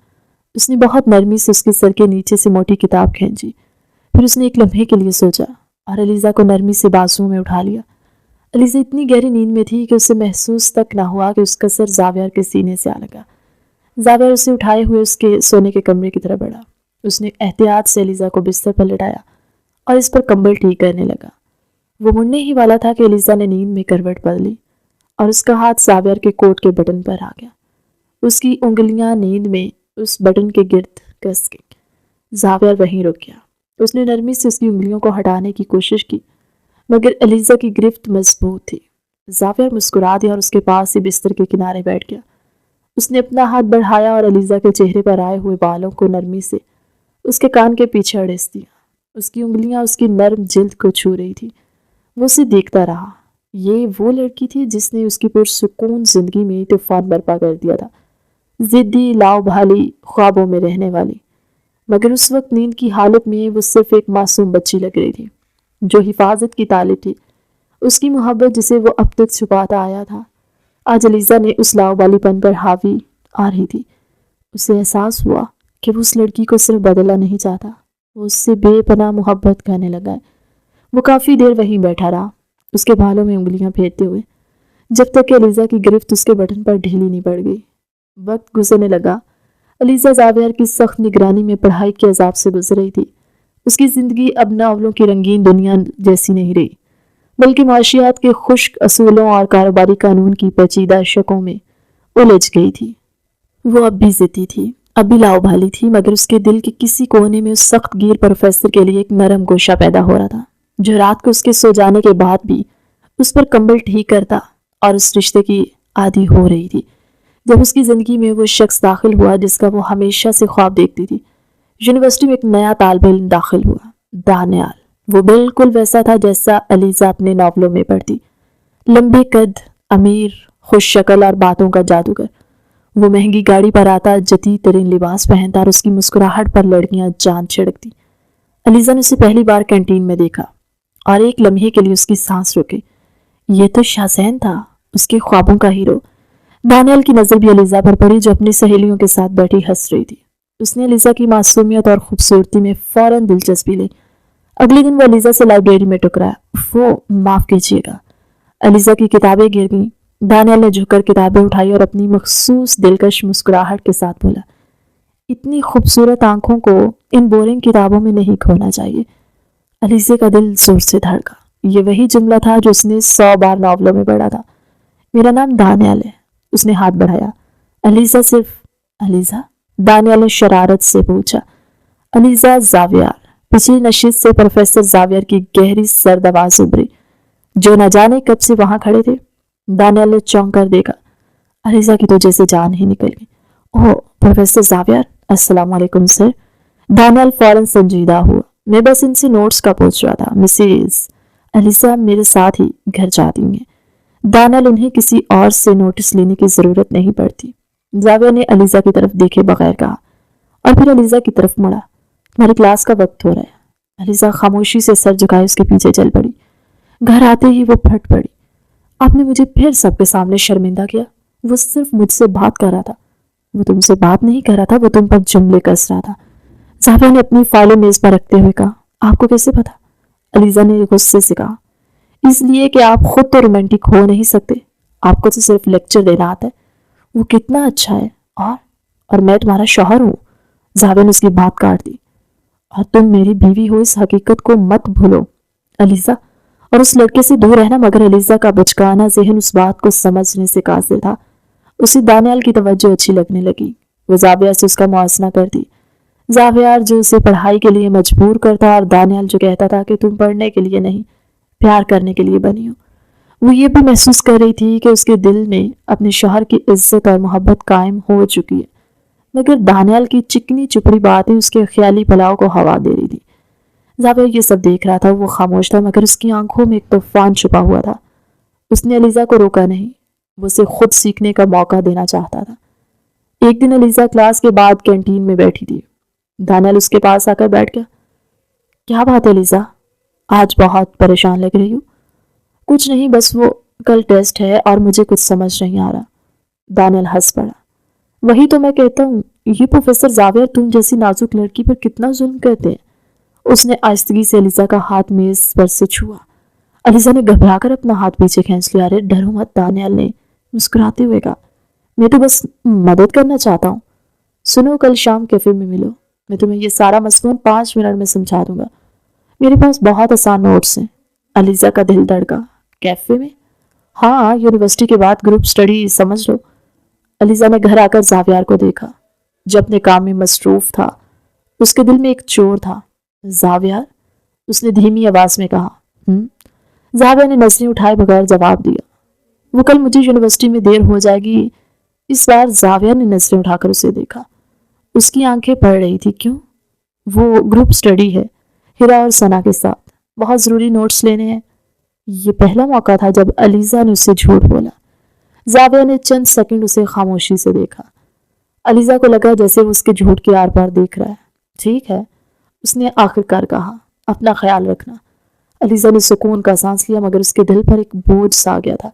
اس نے بہت نرمی سے اس کے سر کے نیچے سے موٹی کتاب کھینچی۔ پھر اس نے ایک لمحے کے لیے سوچا اور علیزہ کو نرمی سے بازوؤں میں اٹھا لیا۔ علیزہ اتنی گہری نیند میں تھی کہ اسے محسوس تک نہ ہوا کہ اس کا سر زاویہ کے سینے سے آ لگا۔ زاویہ اسے اٹھائے ہوئے اس کے سونے کے کمرے کی طرف بڑھا۔ اس نے احتیاط سے علیزہ کو بستر پر لٹایا اور اس پر کمبل ٹھیک کرنے لگا۔ وہ مڑنے ہی والا تھا کہ علیزہ نے نیند میں کروٹ بدل لی اور اس کا ہاتھ زاویہ کے کوٹ کے بٹن پر آ گیا۔ اس کی انگلیاں نیند میں اس بٹن کے گرد کس گئی۔ زاویہ وہیں رک گیا۔ اس نے نرمی سے اس کی انگلیوں کو ہٹانے کی کوشش کی مگر علیزہ کی گرفت مضبوط تھی۔ زاویہ مسکرا دیا اور اس کے پاس ہی بستر کے کنارے بیٹھ گیا۔ اس نے اپنا ہاتھ بڑھایا اور علیزہ کے چہرے پر آئے ہوئے بالوں کو نرمی سے اس کے کان کے پیچھے اڑیس دیا۔ اس کی انگلیاں اس کی نرم جلد کو چھو رہی تھی۔ وہ اسے دیکھتا رہا۔ یہ وہ لڑکی تھی جس نے اس کی پرسکون زندگی میں طوفان برپا کر دیا تھا، ضدی، لاؤ بھالی، خوابوں میں رہنے والی۔ مگر اس وقت نیند کی حالت میں وہ صرف ایک معصوم بچی لگ رہی تھی جو حفاظت کی طالب تھی۔ اس کی محبت جسے وہ اب تک چھپاتا آیا تھا آج علیزہ نے اس لاؤ بالی پن پر حاوی آ رہی تھی۔ اسے احساس ہوا کہ وہ اس لڑکی کو صرف بدلنا نہیں چاہتا، وہ اس سے بے پناہ محبت کرنے لگا ہے۔ وہ کافی دیر وہیں بیٹھا رہا، اس کے بالوں میں انگلیاں پھیرتے ہوئے، جب تک کہ علیزہ کی گرفت اس کے بٹن پر ڈھیلی نہیں پڑ گئی۔ وقت گزرنے لگا۔ علیزہ زاویہ کی سخت نگرانی میں پڑھائی کے عذاب سے گزر رہی تھی۔ اس کی زندگی اب ناولوں کی رنگین دنیا جیسی نہیں رہی، بلکہ معاشیات کے خشک اصولوں اور کاروباری قانون کی پیچیدہ شکوں میں الجھ گئی تھی۔ وہ اب بھی ضدی تھی، اب بھی لاؤ بھالی تھی، مگر اس کے دل کے کسی کونے میں اس سخت گیر پروفیسر کے لیے ایک نرم گوشہ پیدا ہو رہا تھا، جو رات کو اس کے سو جانے کے بعد بھی اس پر کمبل ٹھیک کرتا اور اس رشتے کی عادی ہو رہی تھی۔ جب اس کی زندگی میں وہ شخص داخل ہوا جس کا وہ ہمیشہ سے خواب دیکھتی تھی، یونیورسٹی میں ایک نیا طالب علم داخل ہوا، دانیال۔ وہ بالکل ویسا تھا جیسا علیزہ اپنے ناولوں میں پڑھتی، لمبے قد، امیر، خوش شکل اور باتوں کا جادوگر۔ وہ مہنگی گاڑی پر آتا، جدید ترین لباس پہنتا اور اس کی مسکراہٹ پر لڑکیاں جان چھڑکتی۔ علیزہ نے اسے پہلی بار کینٹین میں دیکھا اور ایک لمحے کے لیے اس کی سانس رکی۔ یہ تو شاہزین تھا، اس کے خوابوں کا ہیرو۔ دانیال کی نظر بھی علیزہ پر پڑی جو اپنی سہیلیوں کے ساتھ بیٹھی ہنس رہی تھی۔ اس نے علیزہ کی معصومیت اور خوبصورتی میں فوراً دلچسپی لی۔ اگلے دن وہ علیزہ سے لائبریری میں ٹکرایا۔ وہ معاف کیجیے گا۔ علیزہ کی کتابیں گر گئیں۔ دانیال نے جھک کر کتابیں اٹھائی اور اپنی مخصوص دلکش مسکراہٹ کے ساتھ بولا، اتنی خوبصورت آنکھوں کو ان بورنگ کتابوں میں نہیں کھونا چاہیے۔ علیزہ کا دل زور سے دھڑکا۔ یہ وہی جملہ تھا جو اس نے 100 بار ناولوں میں پڑھا تھا۔ میرا نام دانیال ہے۔ اس نے ہاتھ بڑھایا۔ علیزہ صرف علیزہ؟ دانیال نے شرارت سے پوچھا۔ علیزہ زاویہ۔ پچھلی نشست سے پروفیسر زاویہ کی گہری سرد آواز ابھری۔ جو نہ جانے کب سے وہاں کھڑے تھے۔ دانیال نے چونک کر دیکھا، علیزہ کی تو جیسے جان ہی نکل گئی۔ اوہ پروفیسر زاویئر، السلام علیکم سر۔ دانیال فوراً سنجیدہ ہوا۔ میں بس ان سے نوٹس کا پوچھ رہا تھا، مسز علیزہ میرے ساتھ ہی گھر جاتی ہیں۔ دانیال انہیں کسی اور سے نوٹس لینے کی ضرورت نہیں پڑتی۔ زاویہ نے علیزہ کی طرف دیکھے بغیر کہا اور پھر علیزہ کی طرف مڑا، تمہاری کلاس کا وقت ہو رہا ہے۔ علیزہ خاموشی سے سر جھکائے اس کے پیچھے چل پڑی۔ گھر آتے ہی وہ پھٹ پڑی، آپ نے مجھے پھر سب کے سامنے شرمندہ کیا۔ وہ صرف مجھ سے بات کر رہا تھا۔ وہ تم سے بات نہیں کر رہا تھا، وہ تم پر جملے کس رہا تھا۔ زاویہ نے اپنی فائلیں میز پر رکھتے ہوئے کہا، آپ کو کیسے پتا؟ علیزہ نے غصے سے کہا، اس لیے کہ آپ خود تو رومانٹک ہو نہیں سکتے، آپ کو تو صرف لیکچر دینا آتا ہے۔ وہ کتنا اچھا ہے، اور میں تمہارا شوہر ہوں۔ زاویہ نے اس کی بات کاٹ دی، اور تم میری بیوی ہو، اس حقیقت کو مت بھولو علیزہ۔ اور اس لڑکے سے دور رہنا، مگر علیزہ کا بچکانا ذہن اس بات کو سمجھنے سے قاصر تھا۔ اسے دانیال کی توجہ اچھی لگنے لگی۔ وہ زاویہ سے اس کا موازنہ کرتی، زاویہ جو اسے پڑھائی کے لیے مجبور کرتا اور دانیال جو کہتا تھا کہ تم پڑھنے کے لیے نہیں، پیار کرنے کے لیے بنی ہو۔ وہ یہ بھی محسوس کر رہی تھی کہ اس کے دل میں اپنے شوہر کی عزت اور محبت قائم ہو چکی ہے، مگر دانیال کی چکنی چپڑی باتیں اس کے خیالی پلاؤ کو ہوا دے رہی تھی۔ زاویہ یہ سب دیکھ رہا تھا، وہ خاموش تھا، مگر اس کی آنکھوں میں ایک طوفان چھپا ہوا تھا۔ اس نے علیزہ کو روکا نہیں، وہ اسے خود سیکھنے کا موقع دینا چاہتا تھا۔ ایک دن علیزہ کلاس کے بعد کینٹین میں بیٹھی تھی۔ دانیال اس کے پاس آ کر بیٹھ گیا۔ کیا بات ہے علیزہ، آج بہت پریشان لگ رہی ہو؟ کچھ نہیں، بس وہ کل ٹیسٹ ہے اور مجھے کچھ سمجھ نہیں آ رہا۔ دانیال ہنس پڑا۔ وہی تو میں کہتا ہوں، یہ پروفیسر زاویئر تم جیسی نازک لڑکی پر کتنا ظلم کرتے ہیں۔ اس نے آہستگی سے علیزہ کا ہاتھ میز پر سے چھوا۔ علیزہ نے گھبرا کر اپنا ہاتھ پیچھے کھینچ لیا۔ ارے ڈرو مت، دانیال نے مسکراتے ہوئے کہا، میں تو بس مدد کرنا چاہتا ہوں۔ سنو، کل شام کیفے میں ملو، میں تمہیں یہ سارا مضمون 5 منٹ میں سمجھا دوں گا۔ میرے پاس بہت آسان نوٹس ہیں۔ علیزہ کا دل دھڑکا۔ کیفے میں؟ ہاں، یونیورسٹی کے بعد گروپ سٹڈی سمجھ لو۔ علیزہ نے گھر آ کر زاویار کو دیکھا جو اپنے کام میں مصروف تھا۔ اس کے دل میں ایک چور تھا۔ زاویار؟ اس نے دھیمی آواز میں کہا۔ زاویہ نے نظریں اٹھائے بغیر جواب دیا۔ وہ کل مجھے یونیورسٹی میں دیر ہو جائے گی۔ اس بار زاویہ نے نظریں اٹھا کر اسے دیکھا۔ اس کی آنکھیں پڑ رہی تھی۔ کیوں؟ وہ گروپ سٹڈی ہے ہیرا اور ثنا کے ساتھ، بہت ضروری نوٹس لینے ہیں۔ یہ پہلا موقع تھا جب علیزہ نے اسے جھوٹ بولا۔ زاویہ نے چند سیکنڈ اسے خاموشی سے دیکھا۔ علیزہ کو لگا جیسے وہ اس کے جھوٹ کے آر پار دیکھ رہا ہے۔ ٹھیک ہے، اس نے آخر کار کہا، اپنا خیال رکھنا۔ علیزہ نے سکون کا سانس لیا، مگر اس کے دل پر ایک بوجھ سا گیا تھا۔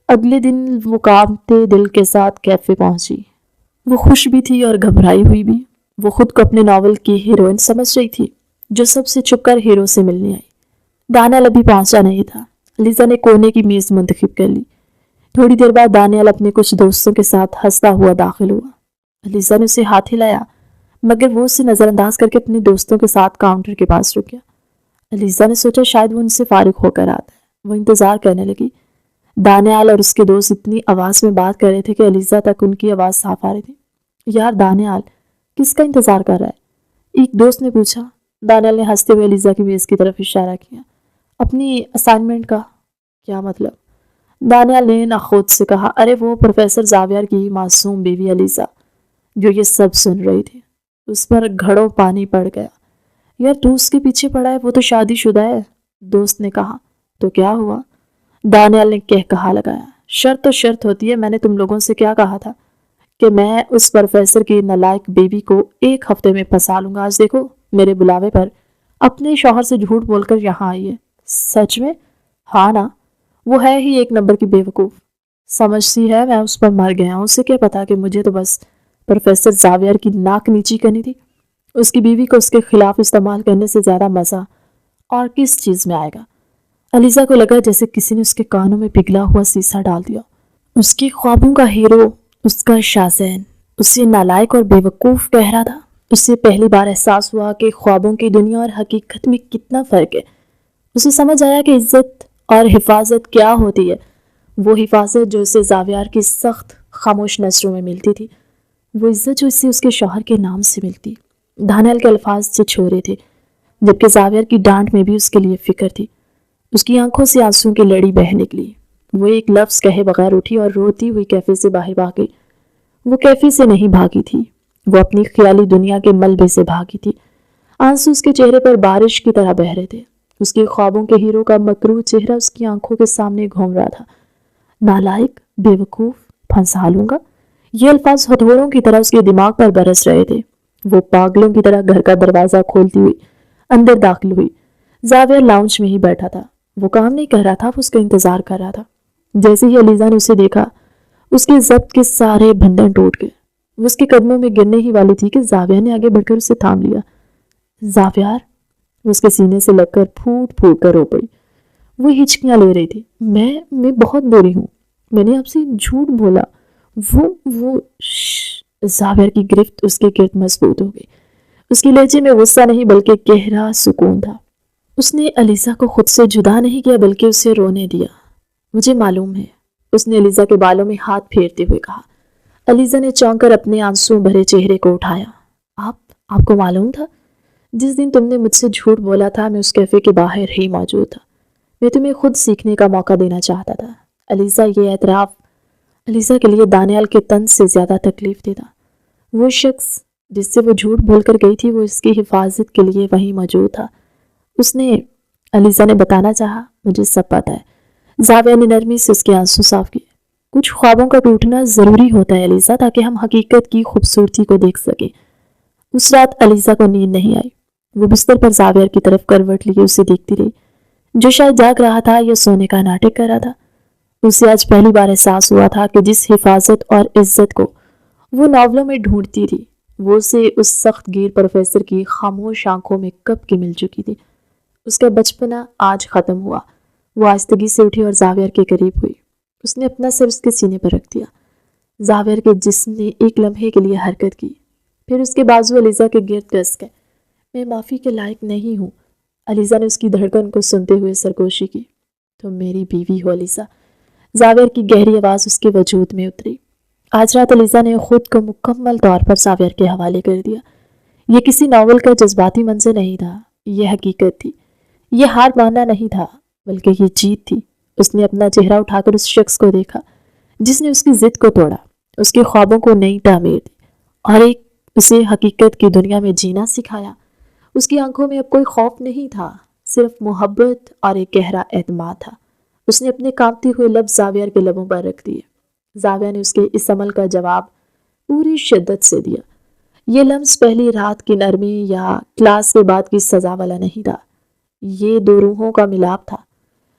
اگلے دن وہ کانپتے دل کے ساتھ کیفے پہنچی۔ وہ خوش بھی تھی اور گھبرائی ہوئی بھی۔ وہ خود کو اپنے ناول کی ہیروئن سمجھ رہی تھی جو سب سے چھپ کر ہیرو سے ملنے آئی۔ دانیال ابھی پہنچا نہیں تھا۔ علیزہ نے کونے کی میز منتخب کر لی۔ تھوڑی دیر بعد دانیال اپنے کچھ دوستوں کے ساتھ ہنستا ہوا داخل ہوا۔ علیزہ نے اسے ہاتھ ہلایا، مگر وہ اسے نظر انداز کر کے اپنے دوستوں کے ساتھ کاؤنٹر کے پاس رک گیا۔ علیزہ نے سوچا شاید وہ ان سے فارغ ہو کر آتا ہے۔ وہ انتظار کرنے لگی۔ دانیال اور اس کے دوست اتنی آواز میں بات کر رہے تھے کہ علیزہ تک ان کی آواز صاف آ رہی تھی۔ یار دانیال کس کا انتظار کر رہا ہے؟ ایک دوست نے پوچھا۔ دانیال نے ہنستے ہوئے علیزہ کی میز کی طرف اشارہ کیا۔ اپنی اسائنمنٹ کا؟ کیا مطلب؟ دانیال نے ناخوش سے کہا، ارے وہ پروفیسر زاویئر کی معصوم بیوی علیزہ، جو یہ سب سن رہی تھی۔ اس پر گھڑوں پانی پڑ گیا۔ یار تو اس کے پیچھے پڑا ہے، وہ تو شادی شدہ ہے، دوست نے کہا۔ تو کیا ہوا؟ دانیال نے کہا لگایا، شرط تو شرط ہوتی ہے، میں نے تم لوگوں سے کیا کہا تھا کہ میں اس پروفیسر کی نالائق بیوی کو 1 ہفتے میں پھنسا لوں گا۔ آج دیکھو میرے بلاوے پر اپنے شوہر سے جھوٹ بول کر یہاں آئی ہے۔ سچ میں؟ ہاں نا، وہ ہے ہی 1 نمبر کی بیوقوف، سمجھتی ہے میں اس پر مر گیا ہوں۔ اسے کیا پتا کہ مجھے تو بس پروفیسر زاویئر کی ناک نیچی کرنی تھی۔ اس کی بیوی کو اس کے خلاف استعمال کرنے سے زیادہ مزہ اور کس چیز میں آئے گا؟ علیزہ کو لگا جیسے کسی نے اس کے کانوں میں پگھلا ہوا سیسا ڈال دیا۔ اس کے خوابوں کا ہیرو، اس کا شاہزین، اسے نالائق اور بیوقوف کہہ رہا تھا۔ اسے پہلی بار احساس ہوا کہ خوابوں کی دنیا اور حقیقت میں کتنا فرق ہے۔ اسے سمجھ آیا کہ عزت اور حفاظت کیا ہوتی ہے۔ وہ حفاظت جو اسے زاویار کی سخت خاموش نظروں میں ملتی تھی، وہ عزت جو اسے اس کے شوہر کے نام سے ملتی۔ دانیال کے الفاظ سے چھوڑے تھے، جبکہ زاویار کی ڈانٹ میں بھی اس کے لیے فکر تھی۔ اس کی آنکھوں سے آنسوں کی لڑی بہہ نکلی۔ وہ ایک لفظ کہے بغیر اٹھی اور روتی ہوئی کیفے سے باہر بھاگی۔ وہ کیفے سے نہیں بھاگی تھی، وہ اپنی خیالی دنیا کے ملبے سے بھاگی تھی۔ آنسو اس کے چہرے پر بارش کی طرح بہہ رہے تھے۔ اس کے خوابوں کے ہیرو کا مکروہ چہرہ اس کی آنکھوں کے سامنے گھوم رہا تھا۔ نالائق، بے وقوف، پھنسا لوں گا، یہ الفاظ ہتھوڑوں کی طرح اس کے دماغ پر برس رہے تھے۔ وہ پاگلوں کی طرح گھر کا دروازہ کھولتی ہوئی اندر داخل ہوئی۔ زاویہ لاؤنج میں ہی بیٹھا تھا۔ وہ کام نہیں کر رہا تھا، وہ اس کا انتظار کر رہا تھا۔ جیسے ہی علیزہ نے اسے دیکھا، اس کے ضبط کے سارے بندھن ٹوٹ گئے۔ وہ اس کے قدموں میں گرنے ہی والی تھی کہ زاویہ نے آگے بڑھ کر اسے تھام لیا۔ زاویار، وہ اس کے سینے سے لگ کر پھوٹ پھوٹ کر رو پڑی۔ وہ ہچکیاں لے رہی تھی۔ میں بہت بری ہوں، میں نے آپ سے جھوٹ بولا۔ وہ زاویہ کی گرفت اس کے گرد مضبوط ہو گئی۔ اس کی لہجے میں غصہ نہیں بلکہ گہرا سکون تھا۔ اس نے علیزہ کو خود سے جدا نہیں کیا بلکہ اسے رونے دیا۔ مجھے معلوم ہے، اس نے علیزہ کے بالوں میں ہاتھ پھیرتے ہوئے کہا۔ علیزہ نے چونک کر اپنے آنسو بھرے چہرے کو اٹھایا۔ آپ کو معلوم تھا؟ جس دن تم نے مجھ سے جھوٹ بولا تھا میں اس کیفے کے باہر ہی موجود تھا۔ میں تمہیں خود سیکھنے کا موقع دینا چاہتا تھا۔ علیزہ یہ اعتراف علیزہ کے لیے دانیال کے طنز سے زیادہ تکلیف دہ تھا۔ وہ شخص جس سے وہ جھوٹ بول کر گئی تھی وہ اس کی حفاظت کے لیے وہیں موجود تھا۔ علیزہ نے بتانا چاہا، مجھے سب پتہ ہے۔ زاویہ نے نرمی سے اس کے آنسو صاف کیے۔ کچھ خوابوں کا ٹوٹنا ضروری ہوتا ہے علیزہ، تاکہ ہم حقیقت کی خوبصورتی کو دیکھ سکیں۔ اس رات علیزہ کو نیند نہیں آئی۔ وہ بستر پر زاویہ کی طرف کروٹ لیے اسے دیکھتی رہی، جو شاید جاگ رہا تھا یا سونے کا ناٹک کر رہا تھا۔ اسے آج پہلی بار احساس ہوا تھا کہ جس حفاظت اور عزت کو وہ ناولوں میں ڈھونڈتی تھی، وہ اسے اس سخت گیر پروفیسر کی خاموش آنکھوں میں کب کی مل چکی تھی۔ اس کا بچپنا آج ختم ہوا۔ وہ آہستگی سے اٹھی اور زاویہ کے قریب ہوئی۔ اس نے اپنا سر اس کے سینے پر رکھ دیا۔ زاویہ کے جسم نے ایک لمحے کے لیے حرکت کی، پھر اس کے بازو علیزہ کے گرد کس گئے۔ میں معافی کے لائق نہیں ہوں۔ علیزہ نے اس کی دھڑکن کو سنتے ہوئے سرگوشی کی۔ تم میری بیوی ہو علیزہ۔ زاویہ کی گہری آواز اس کے وجود میں اتری۔ آج رات علیزہ نے خود کو مکمل طور پر زاویہ کے حوالے کر دیا۔ یہ کسی ناول کا جذباتی منظر نہیں تھا، یہ حقیقت تھی۔ یہ ہار ماننا نہیں تھا بلکہ یہ جیت تھی۔ اس نے اپنا چہرہ اٹھا کر اس شخص کو دیکھا جس نے اس کی ضد کو توڑا، اس کے خوابوں کو نئی تعمیر دی اور اسے حقیقت کی دنیا میں جینا سکھایا۔ اس کی آنکھوں میں اب کوئی خوف نہیں تھا، صرف محبت اور ایک گہرا اعتماد تھا۔ اس نے اپنے کانپتے ہوئے لب زاویہ کے لبوں پر رکھ دیے۔ زاویہ نے اس کے اس عمل کا جواب پوری شدت سے دیا۔ یہ لمس پہلی رات کی نرمی یا کلاس کے بعد کی سزا والا نہیں تھا، یہ دو روحوں کا ملاپ تھا۔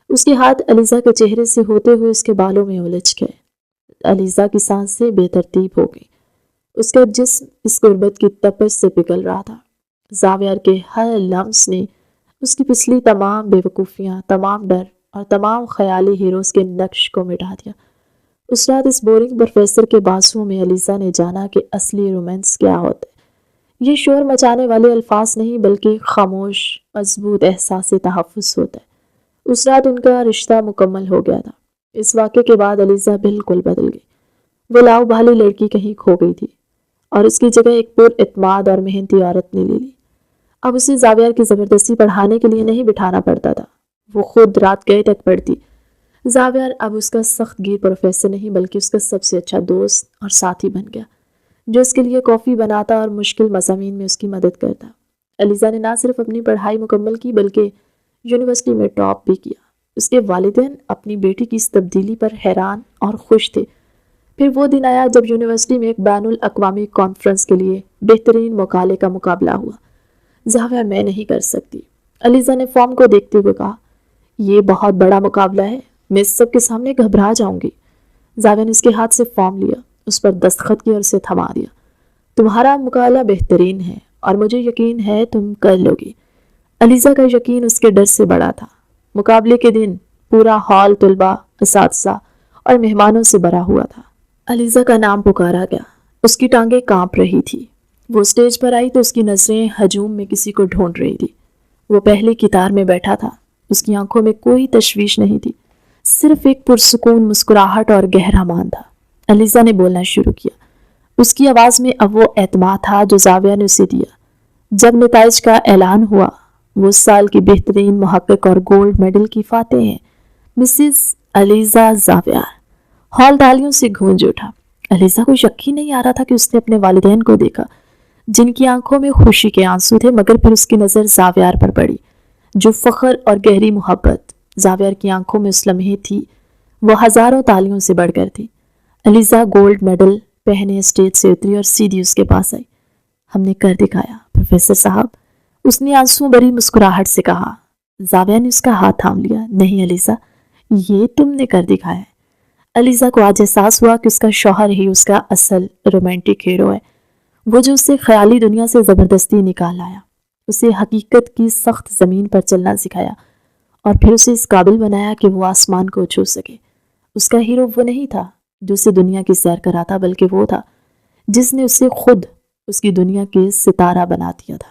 اس کے ہاتھ علیزہ کے چہرے سے ہوتے ہوئے اس کے بالوں میں الجھ گئے۔ علیزہ کی سانسیں بے ترتیب ہو گئیں۔ اس کا جسم اس قربت کی تپش سے پگھل رہا تھا۔ زاویہ کے ہر لمس نے اس کی پچھلی تمام بے وقوفیاں، تمام ڈر اور تمام خیالی ہیروز کے نقش کو مٹا دیا۔ اس رات اس بورنگ پروفیسر کے بازوؤں میں علیزہ نے جانا کہ اصلی رومانس کیا ہوتا ہے۔ یہ شور مچانے والے الفاظ نہیں بلکہ خاموش، مضبوط احساس تحفظ ہوتا ہے۔ اس رات ان کا رشتہ مکمل ہو گیا تھا۔ اس واقعے کے بعد علیزہ بالکل بدل گئی۔ وہ لاؤ بھالی لڑکی کہیں کھو گئی تھی اور اس کی جگہ ایک پر اعتماد اور محنتی عورت نے لے لی۔ اب اسے زاویہ کی زبردستی پڑھانے کے لیے نہیں بٹھانا پڑتا تھا، وہ خود رات گئے تک پڑھتی۔ زاویہ اب اس کا سخت گیر پروفیسر نہیں بلکہ اس کا سب سے اچھا دوست اور ساتھی بن گیا، جو اس کے لیے کافی بناتا اور مشکل مضامین میں اس کی مدد کرتا۔ علیزہ نے نہ صرف اپنی پڑھائی مکمل کی بلکہ یونیورسٹی میں ٹاپ بھی کیا۔ اس کے والدین اپنی بیٹی کی اس تبدیلی پر حیران اور خوش تھے۔ پھر وہ دن آیا جب یونیورسٹی میں ایک بین الاقوامی کانفرنس کے لیے بہترین مقالے کا مقابلہ ہوا۔ زاویہ میں نہیں کر سکتی، علیزہ نے فارم کو دیکھتے ہوئے کہا۔ یہ بہت بڑا مقابلہ ہے، میں سب کے سامنے گھبرا جاؤں گی۔ زاویہ نے اس کے ہاتھ سے فارم لیا، اس پر دستخط کیا اور اسے تھما دیا۔ تمہارا مقابلہ بہترین ہے اور مجھے یقین ہے تم کر لو گی۔ علیزہ کا یقین اس کے ڈر سے بڑا تھا۔ مقابلے کے دن پورا ہال طلباء، اساتذہ اور مہمانوں سے بھرا ہوا تھا۔ علیزہ کا نام پکارا گیا، اس کی ٹانگیں کانپ رہی تھی۔ وہ اسٹیج پر آئی تو اس کی نظریں ہجوم میں کسی کو ڈھونڈ رہی تھی۔ وہ پہلی قطار میں بیٹھا تھا، اس کی آنکھوں میں کوئی تشویش نہیں تھی، صرف ایک پرسکون مسکراہٹ اور گہرا مان تھا۔ علیزہ نے بولنا شروع کیا۔ اس کی آواز میں اب وہ اعتماد تھا جو زاویہ نے اسے دیا۔ جب نتائج کا اعلان ہوا، وہ اس سال کی بہترین محقق اور گولڈ میڈل کی فاتح ہیں، مسز علیزہ زاویار۔ ہال تالیوں سے گونج اٹھا۔ علیزہ کو یقین نہیں آ رہا تھا کہ اس نے اپنے والدین کو دیکھا، جن کی آنکھوں میں خوشی کے آنسو تھے، مگر پھر اس کی نظر زاویار پر پڑی، جو فخر اور گہری محبت زاویار کی آنکھوں میں اس لمحے تھی، وہ ہزاروں تالیوں سے بڑھ کر تھی۔ علیزہ گولڈ میڈل پہنے اسٹیج سے اتری اور سیدھی اس کے پاس آئی۔ ہم نے کر دکھایا پروفیسر صاحب، اس نے آنسو بھری مسکراہٹ سے کہا۔ زاویار نے اس کا ہاتھ تھام لیا۔ نہیں علیزہ، یہ تم نے کر دکھایا ہے۔ علیزہ کو آج احساس ہوا کہ اس کا شوہر ہی اس کا اصل رومانٹک ہیرو ہے، وہ جو اسے خیالی دنیا سے زبردستی نکال آیا، اسے حقیقت کی سخت زمین پر چلنا سکھایا اور پھر اسے اس قابل بنایا کہ وہ آسمان کو چھو سکے۔ اس کا ہیرو وہ نہیں تھا جو اسے دنیا کی سیر کراتا، بلکہ وہ تھا جس نے اسے خود اس کی دنیا کے ستارہ بنا دیا تھا۔